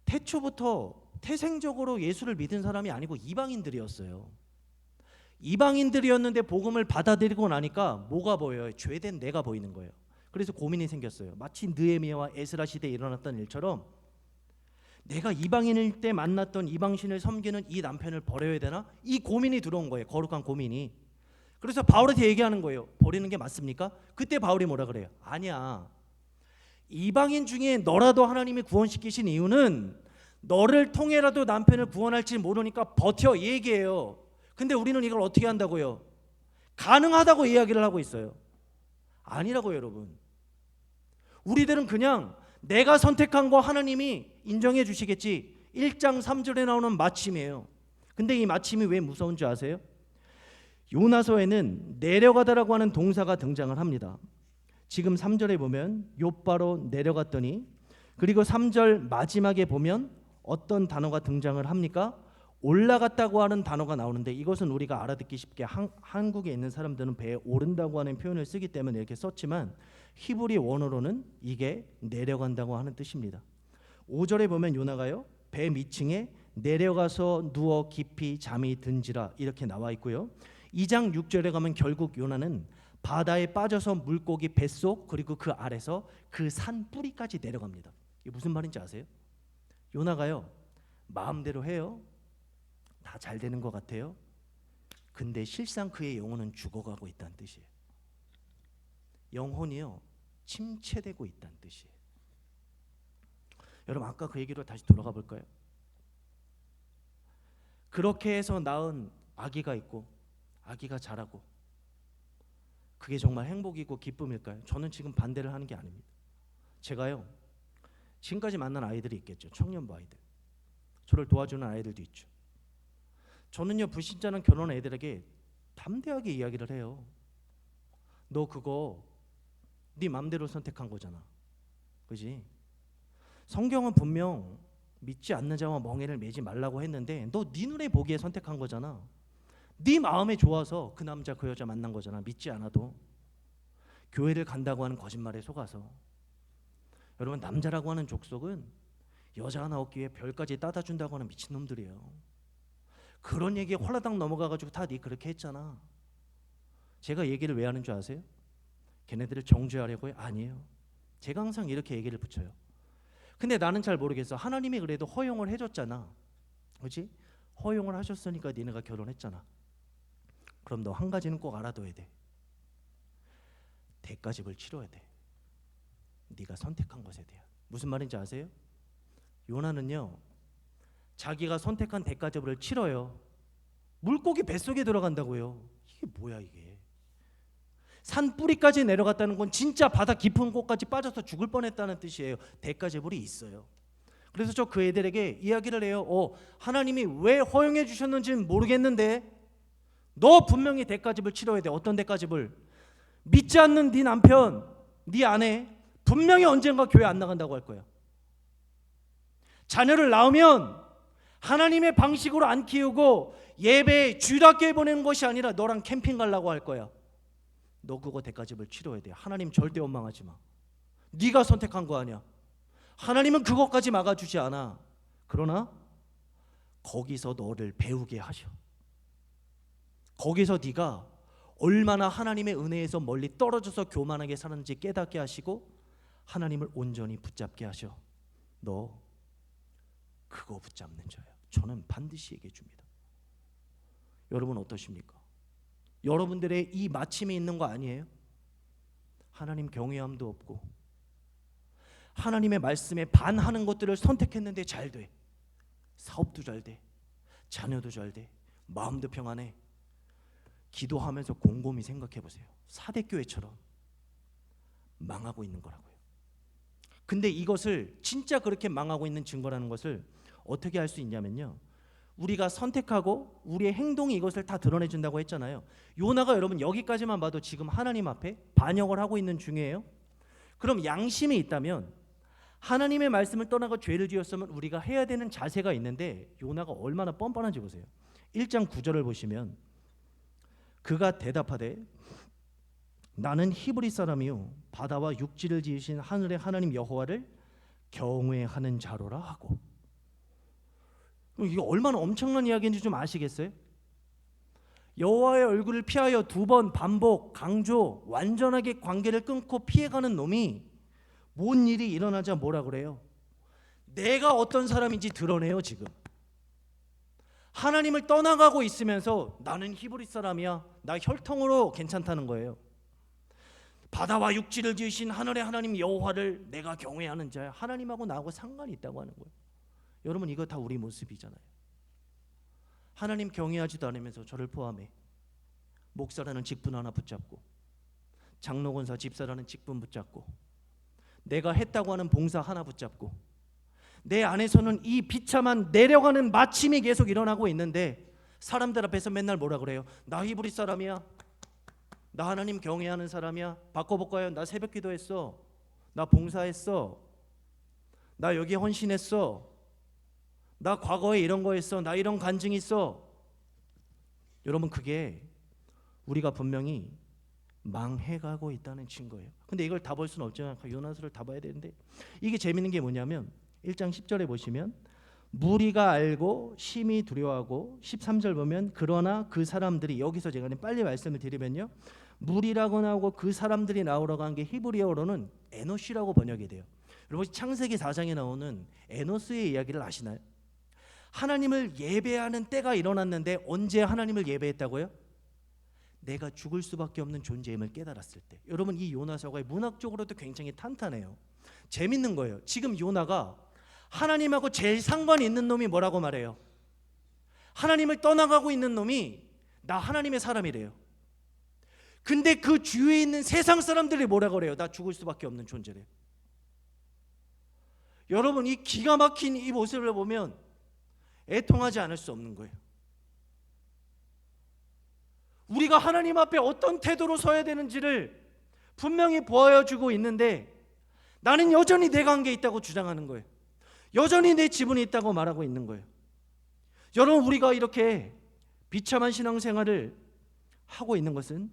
태초부터 태생적으로 예수를 믿은 사람이 아니고 이방인들이었어요. 이방인들이었는데 복음을 받아들이고 나니까 뭐가 보여요? 죄된 내가 보이는 거예요. 그래서 고민이 생겼어요. 마치 느헤미야와 에스라 시대에 일어났던 일처럼 내가 이방인일 때 만났던 이방신을 섬기는 이 남편을 버려야 되나? 이 고민이 들어온 거예요. 거룩한 고민이. 그래서 바울한테 얘기하는 거예요. 버리는 게 맞습니까? 그때 바울이 뭐라 그래요? 아니야. 이방인 중에 너라도 하나님이 구원시키신 이유는 너를 통해라도 남편을 구원할지 모르니까 버텨, 이 얘기예요. 근데 우리는 이걸 어떻게 한다고요? 가능하다고 이야기를 하고 있어요. 아니라고요, 여러분. 우리들은 그냥 내가 선택한 거 하나님이 인정해 주시겠지. 1장 3절에 나오는 마침이에요. 근데 이 마침이 왜 무서운 줄 아세요? 요나서에는 내려가다라고 하는 동사가 등장을 합니다. 지금 3절에 보면 욥바로 내려갔더니, 그리고 3절 마지막에 보면 어떤 단어가 등장을 합니까? 올라갔다고 하는 단어가 나오는데, 이것은 우리가 알아듣기 쉽게 한국에 있는 사람들은 배에 오른다고 하는 표현을 쓰기 때문에 이렇게 썼지만 히브리 원어로는 이게 내려간다고 하는 뜻입니다. 5절에 보면 요나가요 배 밑층에 내려가서 누워 깊이 잠이 든지라 이렇게 나와 있고요. 2장 6절에 가면 결국 요나는 바다에 빠져서 물고기 뱃속 그리고 그 아래서 그 산 뿌리까지 내려갑니다. 이게 무슨 말인지 아세요? 요나가요 마음대로 해요. 다 잘 되는 것 같아요. 근데 실상 그의 영혼은 죽어가고 있다는 뜻이에요. 영혼이요 침체되고 있다는 뜻이에요. 여러분 아까 그 얘기로 다시 돌아가 볼까요? 그렇게 해서 낳은 아기가 있고 아기가 자라고 그게 정말 행복이고 기쁨일까요? 저는 지금 반대를 하는 게 아닙니다. 제가요 지금까지 만난 아이들이 있겠죠. 청년부 아이들, 저를 도와주는 아이들도 있죠. 저는요 불신자는 결혼 애들에게 담대하게 이야기를 해요. 너 그거 네 맘대로 선택한 거잖아, 그지? 성경은 분명 믿지 않는 자와 멍에를 매지 말라고 했는데 너 네 눈에 보기에 선택한 거잖아. 네 마음에 좋아서 그 남자 그 여자 만난 거잖아. 믿지 않아도. 교회를 간다고 하는 거짓말에 속아서. 여러분 남자라고 하는 족속은 여자 하나 얻기 위해 별까지 따다 준다고 하는 미친놈들이에요. 그런 얘기에 홀라당 넘어가가지고 다 네 그렇게 했잖아. 제가 얘기를 왜 하는 줄 아세요? 걔네들을 정죄하려고요? 아니에요. 제가 항상 이렇게 얘기를 붙여요. 근데 나는 잘 모르겠어. 하나님이 그래도 허용을 해줬잖아, 그렇지? 허용을 하셨으니까 니네가 결혼했잖아. 그럼 너 한 가지는 꼭 알아둬야 돼. 대가집을 치러야 돼. 네가 선택한 것에 대한. 무슨 말인지 아세요? 요나는요 자기가 선택한 대가집을 치러요. 물고기 뱃속에 들어간다고요. 이게 뭐야 이게. 산 뿌리까지 내려갔다는 건 진짜 바다 깊은 곳까지 빠져서 죽을 뻔했다는 뜻이에요. 대가제불이 있어요. 그래서 저 그 애들에게 이야기를 해요. 하나님이 왜 허용해 주셨는지는 모르겠는데 너 분명히 대가집을 치러야 돼. 어떤 대가집을? 믿지 않는 네 남편, 네 아내 분명히 언젠가 교회 안 나간다고 할 거야. 자녀를 낳으면 하나님의 방식으로 안 키우고 예배에 주일학교에 보내는 것이 아니라 너랑 캠핑 가려고 할 거야. 너 그거 대가집을 치러야 돼. 하나님 절대 원망하지 마. 네가 선택한 거 아니야. 하나님은 그것까지 막아주지 않아. 그러나 거기서 너를 배우게 하셔. 거기서 네가 얼마나 하나님의 은혜에서 멀리 떨어져서 교만하게 사는지 깨닫게 하시고 하나님을 온전히 붙잡게 하셔. 너 그거 붙잡는 자야. 저는 반드시 얘기해 줍니다. 여러분 어떠십니까? 여러분들의 이 마침이 있는 거 아니에요? 하나님 경외함도 없고 하나님의 말씀에 반하는 것들을 선택했는데 잘 돼. 사업도 잘 돼. 자녀도 잘 돼. 마음도 평안해. 기도하면서 곰곰이 생각해 보세요. 사대교회처럼 망하고 있는 거라고요. 근데 이것을 진짜 그렇게 망하고 있는 증거라는 것을 어떻게 알 수 있냐면요, 우리가 선택하고 우리의 행동이 이것을 다 드러내준다고 했잖아요. 요나가 여러분 여기까지만 봐도 지금 하나님 앞에 반역을 하고 있는 중이에요. 그럼 양심이 있다면 하나님의 말씀을 떠나고 죄를 지었으면 우리가 해야 되는 자세가 있는데 요나가 얼마나 뻔뻔한지 보세요. 1장 9절을 보시면 그가 대답하되 나는 히브리 사람이요 바다와 육지를 지으신 하늘의 하나님 여호와를 경외하는 자로라 하고. 이게 얼마나 엄청난 이야기인지 좀 아시겠어요? 여호와의 얼굴을 피하여 2번 반복 강조 완전하게 관계를 끊고 피해가는 놈이 뭔 일이 일어나자 뭐라 그래요? 내가 어떤 사람인지 드러내요. 지금 하나님을 떠나가고 있으면서 나는 히브리 사람이야, 나 혈통으로 괜찮다는 거예요. 바다와 육지를 지으신 하늘의 하나님 여호와를 내가 경외하는 자야. 하나님하고 나하고 상관이 있다고 하는 거예요. 여러분 이거 다 우리 모습이잖아요. 하나님 경외하지도 않으면서 저를 포함해 목사라는 직분 하나 붙잡고 장로 권사 집사라는 직분 붙잡고 내가 했다고 하는 봉사 하나 붙잡고 내 안에서는 이 비참한 내려가는 마침이 계속 일어나고 있는데 사람들 앞에서 맨날 뭐라 그래요? 나 히브리 사람이야, 나 하나님 경외하는 사람이야, 바꿔볼까요? 나 새벽 기도했어, 나 봉사했어, 나 여기 헌신했어, 나 과거에 이런 거 했어, 나 이런 간증이 있어. 여러분 그게 우리가 분명히 망해가고 있다는 증거예요. 근데 이걸 다 볼 수는 없지만 요나서를 다 봐야 되는데 이게 재밌는 게 뭐냐면 1장 10절에 보시면 무리가 알고 심히 두려워하고 13절 보면 그러나 그 사람들이, 여기서 제가 빨리 말씀을 드리면요, 무리라고 나오고 그 사람들이 나오라고 한 게 히브리어로는 에노시라고 번역이 돼요. 여러분 창세기 4장에 나오는 에노스의 이야기를 아시나요? 하나님을 예배하는 때가 일어났는데 언제 하나님을 예배했다고요? 내가 죽을 수밖에 없는 존재임을 깨달았을 때. 여러분 이 요나서가 문학적으로도 굉장히 탄탄해요. 재밌는 거예요. 지금 요나가 하나님하고 제일 상관이 있는 놈이 뭐라고 말해요? 하나님을 떠나가고 있는 놈이 나 하나님의 사람이래요. 근데 그 주위에 있는 세상 사람들이 뭐라고 그래요? 나 죽을 수밖에 없는 존재래요. 여러분 이 기가 막힌 이 모습을 보면 애통하지 않을 수 없는 거예요. 우리가 하나님 앞에 어떤 태도로 서야 되는지를 분명히 보여주고 있는데 나는 여전히 내 관계에 있다고 주장하는 거예요. 여전히 내 지분이 있다고 말하고 있는 거예요. 여러분 우리가 이렇게 비참한 신앙생활을 하고 있는 것은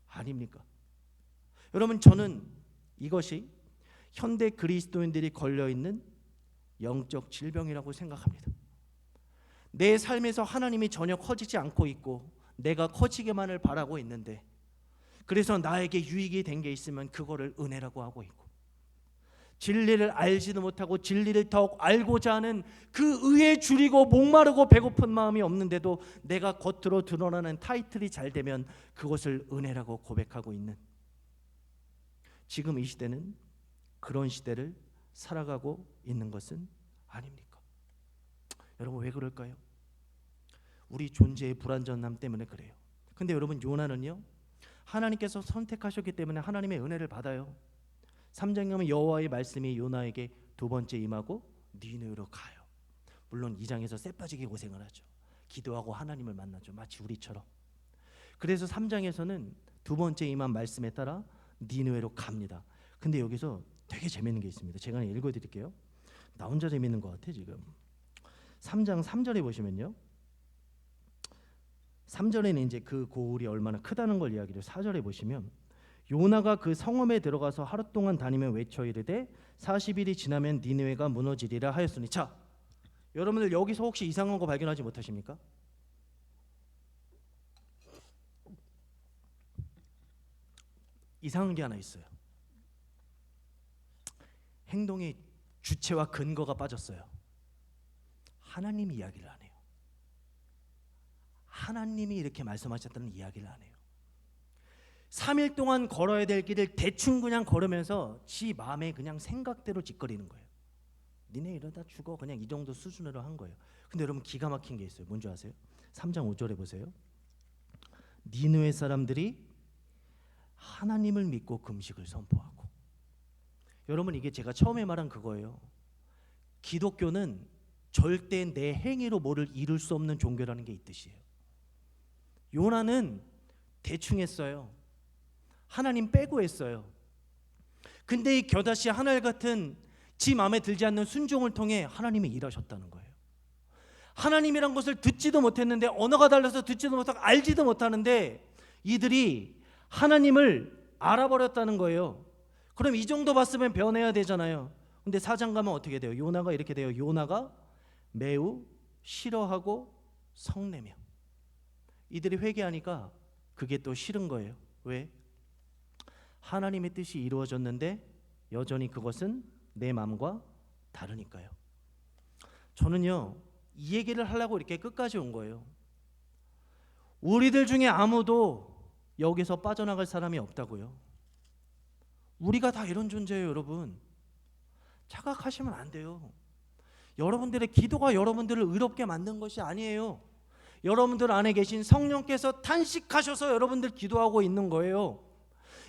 아닙니까? 여러분 저는 이것이 현대 그리스도인들이 걸려있는 영적 질병이라고 생각합니다. 내 삶에서 하나님이 전혀 커지지 않고 있고 내가 커지기만을 바라고 있는데 그래서 나에게 유익이 된 게 있으면 그거를 은혜라고 하고 있고 진리를 알지도 못하고 진리를 더욱 알고자 하는 그 의에 줄이고 목마르고 배고픈 마음이 없는데도 내가 겉으로 드러나는 타이틀이 잘 되면 그것을 은혜라고 고백하고 있는 지금 이 시대는 그런 시대를 살아가고 있는 것은 아닙니까? 여러분 왜 그럴까요? 우리 존재의 불완전함 때문에 그래요. 근데 여러분 요나는요 하나님께서 선택하셨기 때문에 하나님의 은혜를 받아요. 3장에 보면 여호와의 말씀이 요나에게 2번째 임하고 니느웨로 가요. 물론 2장에서 쎄 빠지게 고생을 하죠. 기도하고 하나님을 만나죠. 마치 우리처럼. 그래서 3장에서는 2번째 임한 말씀에 따라 니느웨로 갑니다. 근데 여기서 되게 재밌는 게 있습니다. 제가 읽어드릴게요. 나 혼자 재밌는 것 같아 지금. 3장 3절에 보시면요 3절에는 이제 그 고울이 얼마나 크다는 걸 이야기를 4절에 보시면 요나가 그 성읍에 들어가서 하루 동안 다니며 외쳐 이르되 40일이 지나면 니느웨가 무너지리라 하였으니. 자, 여러분들 여기서 혹시 이상한 거 발견하지 못하십니까? 이상한 게 하나 있어요. 행동의 주체와 근거가 빠졌어요. 하나님이 이야기를 안 해요. 하나님이 이렇게 말씀하셨다는 이야기를 안 해요. 3일 동안 걸어야 될 길을 대충 그냥 걸으면서 지 마음에 그냥 생각대로 짓거리는 거예요. 니네 이러다 죽어, 그냥 이 정도 수준으로 한 거예요. 근데 여러분 기가 막힌 게 있어요. 뭔지 아세요? 3장 5절에 보세요. 니느웨 사람들이 하나님을 믿고 금식을 선포하고. 여러분 이게 제가 처음에 말한 그거예요. 기독교는 절대 내 행위로 뭐를 이룰 수 없는 종교라는 게 있듯이에요. 요나는 대충 했어요. 하나님 빼고 했어요. 근데 이 겨다시 하늘 같은 지 마음에 들지 않는 순종을 통해 하나님이 일하셨다는 거예요. 하나님이란 것을 듣지도 못했는데, 언어가 달라서 듣지도 못하고 알지도 못하는데 이들이 하나님을 알아버렸다는 거예요. 그럼 이 정도 봤으면 변해야 되잖아요. 근데 4장 가면 어떻게 돼요? 요나가 이렇게 돼요. 요나가 매우 싫어하고 성내며. 이들이 회개하니까 그게 또 싫은 거예요. 왜? 하나님의 뜻이 이루어졌는데 여전히 그것은 내 마음과 다르니까요. 저는요 이 얘기를 하려고 이렇게 끝까지 온 거예요. 우리들 중에 아무도 여기서 빠져나갈 사람이 없다고요. 우리가 다 이런 존재예요. 여러분 착각하시면 안 돼요. 여러분들의 기도가 여러분들을 의롭게 만든 것이 아니에요. 여러분들 안에 계신 성령께서 탄식하셔서 여러분들 기도하고 있는 거예요.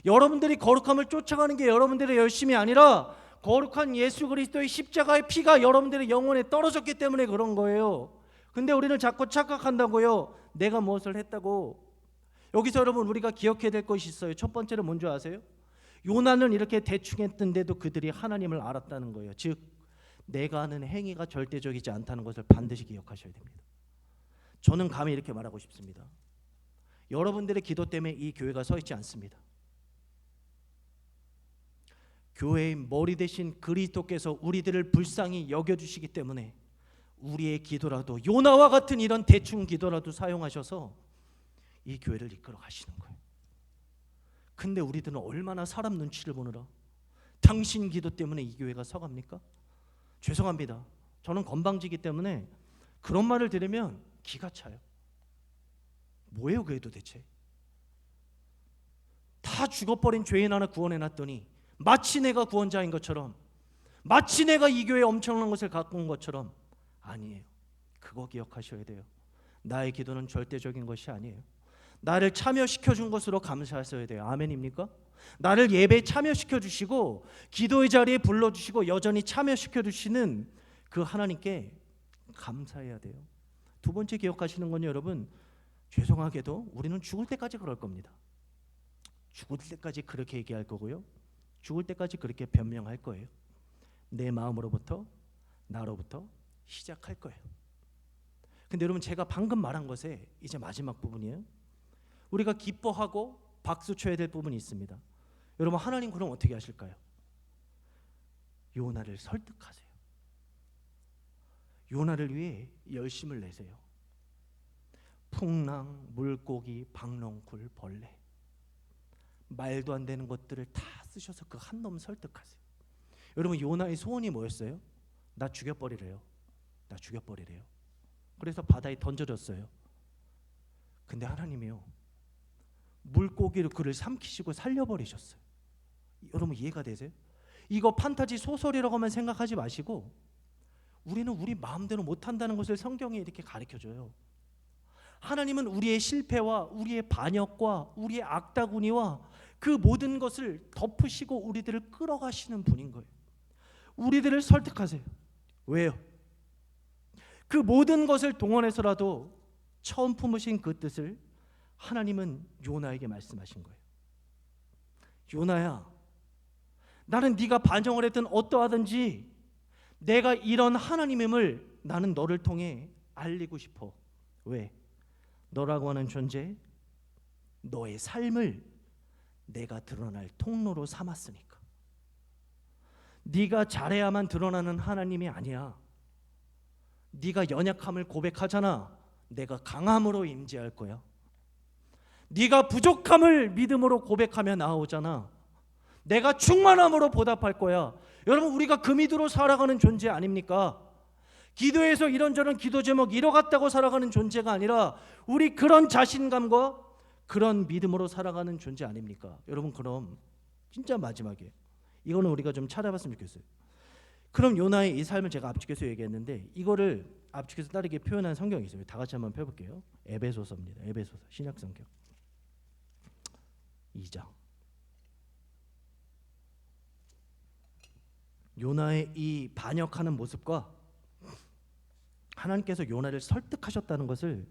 여러분들이 거룩함을 쫓아가는 게 여러분들의 열심이 아니라 거룩한 예수 그리스도의 십자가의 피가 여러분들의 영혼에 떨어졌기 때문에 그런 거예요. 근데 우리는 자꾸 착각한다고요. 내가 무엇을 했다고. 여기서 여러분 우리가 기억해야 될 것이 있어요. 첫 번째는 뭔지 아세요? 요나는 이렇게 대충 했던데도 그들이 하나님을 알았다는 거예요. 즉 내가 하는 행위가 절대적이지 않다는 것을 반드시 기억하셔야 됩니다. 저는 감히 이렇게 말하고 싶습니다. 여러분들의 기도 때문에 이 교회가 서 있지 않습니다. 교회의 머리 대신 그리스도께서 우리들을 불쌍히 여겨주시기 때문에 우리의 기도라도 요나와 같은 이런 대충 기도라도 사용하셔서 이 교회를 이끌어 가시는 거예요. 근데 우리들은 얼마나 사람 눈치를 보느라 당신 기도 때문에 이 교회가 서갑니까? 죄송합니다. 저는 건방지기 때문에 그런 말을 들으면 기가 차요. 뭐예요 그게 도대체? 다 죽어버린 죄인 하나 구원해놨더니 마치 내가 구원자인 것처럼, 마치 내가 이 교회에 엄청난 것을 갖고 온 것처럼. 아니에요. 그거 기억하셔야 돼요. 나의 기도는 절대적인 것이 아니에요. 나를 참여시켜 준 것으로 감사하셔야 돼요. 아멘입니까? 나를 예배에 참여시켜 주시고 기도의 자리에 불러주시고 여전히 참여시켜 주시는 그 하나님께 감사해야 돼요. 두 번째 기억하시는 건 여러분, 죄송하게도 우리는 죽을 때까지 그럴 겁니다. 죽을 때까지 그렇게 얘기할 거고요. 죽을 때까지 그렇게 변명할 거예요. 내 마음으로부터, 나로부터 시작할 거예요. 근데 여러분 제가 방금 말한 것에 이제 마지막 부분이에요. 우리가 기뻐하고 박수 쳐야 될 부분이 있습니다. 여러분 하나님 그럼 어떻게 하실까요? 요나를 설득하세요. 요나를 위해 열심을 내세요. 풍랑, 물고기, 박농굴, 벌레, 말도 안 되는 것들을 다 쓰셔서 그 한 놈 설득하세요. 여러분 요나의 소원이 뭐였어요? 나 죽여버리래요. 나 죽여버리래요. 그래서 바다에 던져졌어요. 근데 하나님이요 물고기로 그를 삼키시고 살려버리셨어요. 여러분 이해가 되세요? 이거 판타지 소설이라고만 생각하지 마시고 우리는 우리 마음대로 못한다는 것을 성경에 이렇게 가르쳐줘요. 하나님은 우리의 실패와 우리의 반역과 우리의 악다구니와 그 모든 것을 덮으시고 우리들을 끌어가시는 분인 거예요. 우리들을 설득하세요. 왜요? 그 모든 것을 동원해서라도 처음 품으신 그 뜻을 하나님은 요나에게 말씀하신 거예요. 요나야, 나는 네가 반정을 했든 어떠하든지 내가 이런 하나님임을 나는 너를 통해 알리고 싶어. 왜? 너라고 하는 존재, 너의 삶을 내가 드러날 통로로 삼았으니까. 네가 잘해야만 드러나는 하나님이 아니야. 네가 연약함을 고백하잖아. 내가 강함으로 임재할 거야. 네가 부족함을 믿음으로 고백하며 나아오잖아. 내가 충만함으로 보답할 거야. 여러분, 우리가 그 믿음으로 살아가는 존재 아닙니까? 기도에서 이런저런 기도 제목 이뤄갔다고 살아가는 존재가 아니라 우리 그런 자신감과 그런 믿음으로 살아가는 존재 아닙니까? 여러분, 그럼 진짜 마지막에 이거는 우리가 좀 찾아봤으면 좋겠어요. 그럼 요나의 이 삶을 제가 앞쪽에서 얘기했는데 이거를 앞쪽에서 다르게 표현한 성경이 있어요. 다 같이 한번 펴볼게요. 에베소서입니다. 에베소서 신약성경 2장. 요나의 이 반역하는 모습과 하나님께서 요나를 설득하셨다는 것을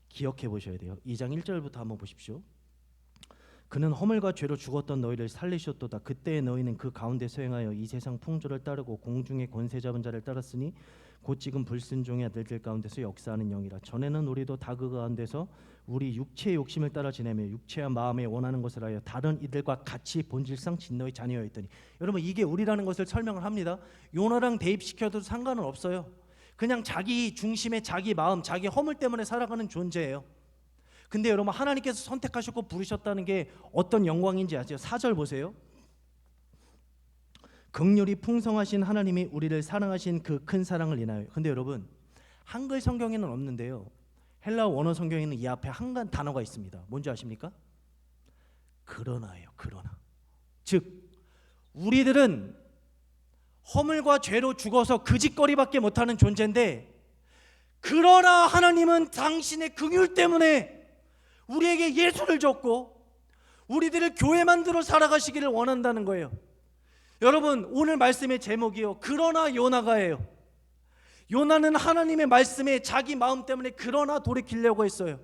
기억해 보셔야 돼요. 2장 1절부터 한번 보십시오. 그는 허물과 죄로 죽었던 너희를 살리셨도다. 그때의 너희는 그 가운데서 행하여 이 세상 풍조를 따르고 공중의 권세 잡은 자를 따랐으니 곧 지금 불순종의 아들들 가운데서 역사하는 영이라. 전에는 우리도 다 그 가운데서 우리 육체의 욕심을 따라 지내며 육체와 마음에 원하는 것을 하여 다른 이들과 같이 본질상 진노의 자녀였더니. 여러분, 이게 우리라는 것을 설명을 합니다. 요나랑 대입시켜도 상관은 없어요. 그냥 자기 중심의 자기 마음, 자기 허물 때문에 살아가는 존재예요. 근데 여러분, 하나님께서 선택하셨고 부르셨다는 게 어떤 영광인지 아세요? 4절 보세요. 긍휼이 풍성하신 하나님이 우리를 사랑하신 그 큰 사랑을 인하여. 근데 여러분, 한글 성경에는 없는데요, 헬라어 원어 성경에는 이 앞에 한 단어가 있습니다. 뭔지 아십니까? 그러나예요. 그러나. 즉 우리들은 허물과 죄로 죽어서 그 짓거리밖에 못하는 존재인데, 그러나 하나님은 당신의 긍휼 때문에 우리에게 예수를 줬고 우리들을 교회 만들어 살아가시기를 원한다는 거예요. 여러분, 오늘 말씀의 제목이요, 그러나 요나가예요. 요나는 하나님의 말씀에 자기 마음 때문에 그러나 돌이키려고 했어요.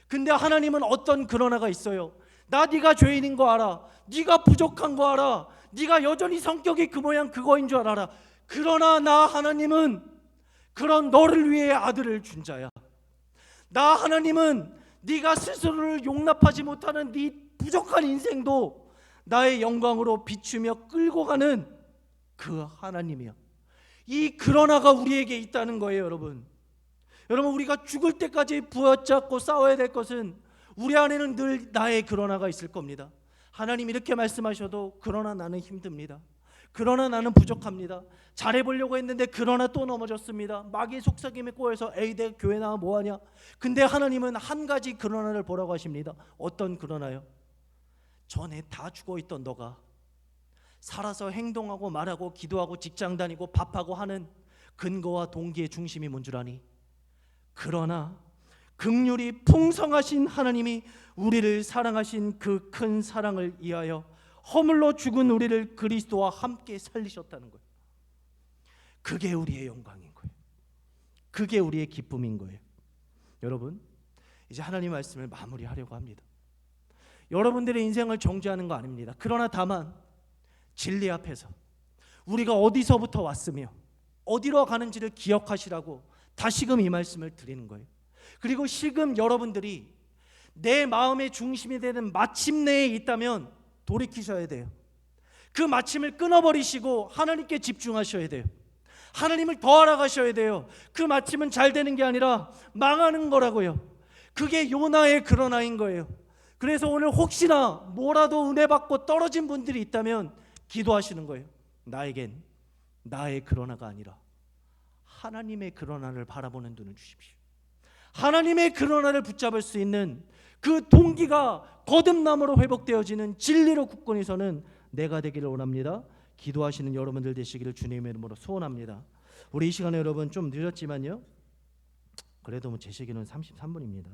근데 하나님은 어떤 그러나가 있어요. 나 네가 죄인인 거 알아. 네가 부족한 거 알아. 네가 여전히 성격이 그 모양 그거인 줄 알아. 그러나 나 하나님은 그런 너를 위해 아들을 준 자야. 나 하나님은 네가 스스로를 용납하지 못하는 네 부족한 인생도 나의 영광으로 비추며 끌고 가는 그 하나님이야. 이 그러나가 우리에게 있다는 거예요. 여러분, 우리가 죽을 때까지 부여잡고 싸워야 될 것은 우리 안에는 늘 나의 그러나가 있을 겁니다. 하나님 이렇게 말씀하셔도 그러나 나는 힘듭니다. 그러나 나는 부족합니다. 잘해보려고 했는데 그러나 또 넘어졌습니다. 마귀의 속삭임에 꼬여서 에이 내 교회 나와 뭐하냐. 근데 하나님은 한 가지 그러나를 보라고 하십니다. 어떤 그러나요? 전에 다 죽어있던 너가 살아서 행동하고 말하고 기도하고 직장 다니고 밥하고 하는 근거와 동기의 중심이 뭔 줄 아니? 그러나 긍휼이 풍성하신 하나님이 우리를 사랑하신 그 큰 사랑을 이하여 허물로 죽은 우리를 그리스도와 함께 살리셨다는 거예요. 그게 우리의 영광인 거예요. 그게 우리의 기쁨인 거예요. 여러분, 이제 하나님 말씀을 마무리하려고 합니다. 여러분들의 인생을 정죄하는 거 아닙니다. 그러나 다만 진리 앞에서 우리가 어디서부터 왔으며 어디로 가는지를 기억하시라고 다시금 이 말씀을 드리는 거예요. 그리고 지금 여러분들이 내 마음의 중심이 되는 마침내에 있다면 돌이키셔야 돼요. 그 마침을 끊어버리시고 하나님께 집중하셔야 돼요. 하나님을 더 알아가셔야 돼요. 그 마침은 잘 되는 게 아니라 망하는 거라고요. 그게 요나의 그러나인 거예요. 그래서 오늘 혹시나 뭐라도 은혜 받고 떨어진 분들이 있다면 기도하시는 거예요. 나에겐 나의 그러나가 아니라 하나님의 그러나를 바라보는 눈을 주십시오. 하나님의 그러나를 붙잡을 수 있는 그 동기가 거듭남으로 회복되어지는 진리로 굳건히 서는 내가 되기를 원합니다. 기도하시는 여러분들 되시기를 주님의 이름으로 소원합니다. 우리 이 시간에 여러분 좀 늦었지만요, 그래도 제 시기는 33분입니다.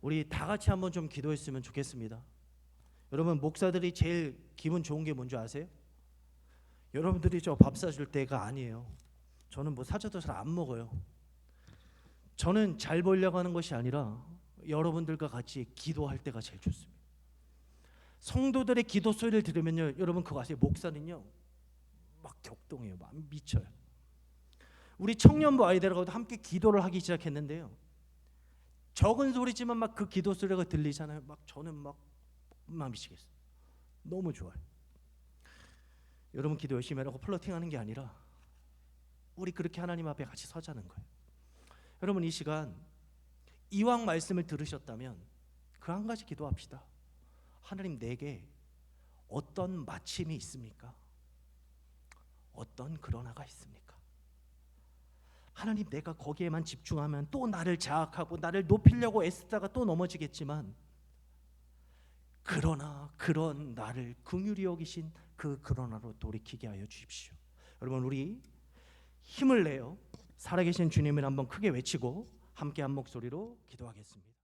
우리 다 같이 한번 좀 기도했으면 좋겠습니다. 여러분, 목사들이 제일 기분 좋은 게 뭔지 아세요? 여러분들이 저 밥 사줄 때가 아니에요. 저는 뭐 사줘도 잘 안 먹어요. 저는 잘 보려고 하는 것이 아니라 여러분들과 같이 기도할 때가 제일 좋습니다. 성도들의 기도 소리를 들으면요, 여러분 그거 아세요? 목사는요 막 격동해요. 막 미쳐요. 우리 청년부 아이들하고도 함께 기도를 하기 시작했는데요, 적은 소리지만 막 그 기도 소리가 들리잖아요. 막 저는 막 나쁜 마음이시겠어요? 너무 좋아요. 여러분 기도 열심히 하라고 플러팅하는 게 아니라 우리 그렇게 하나님 앞에 같이 서자는 거예요. 여러분 이 시간 이왕 말씀을 들으셨다면 그 한 가지 기도합시다. 하나님, 내게 어떤 마침이 있습니까? 어떤 그러나가 있습니까? 하나님, 내가 거기에만 집중하면 또 나를 자학하고 나를 높이려고 애쓰다가 또 넘어지겠지만, 그러나 그런 나를 긍휼히 여기신 그 그러나로 돌이키게 하여 주십시오. 여러분 우리 힘을 내어 살아계신 주님을 한번 크게 외치고 함께 한 목소리로 기도하겠습니다.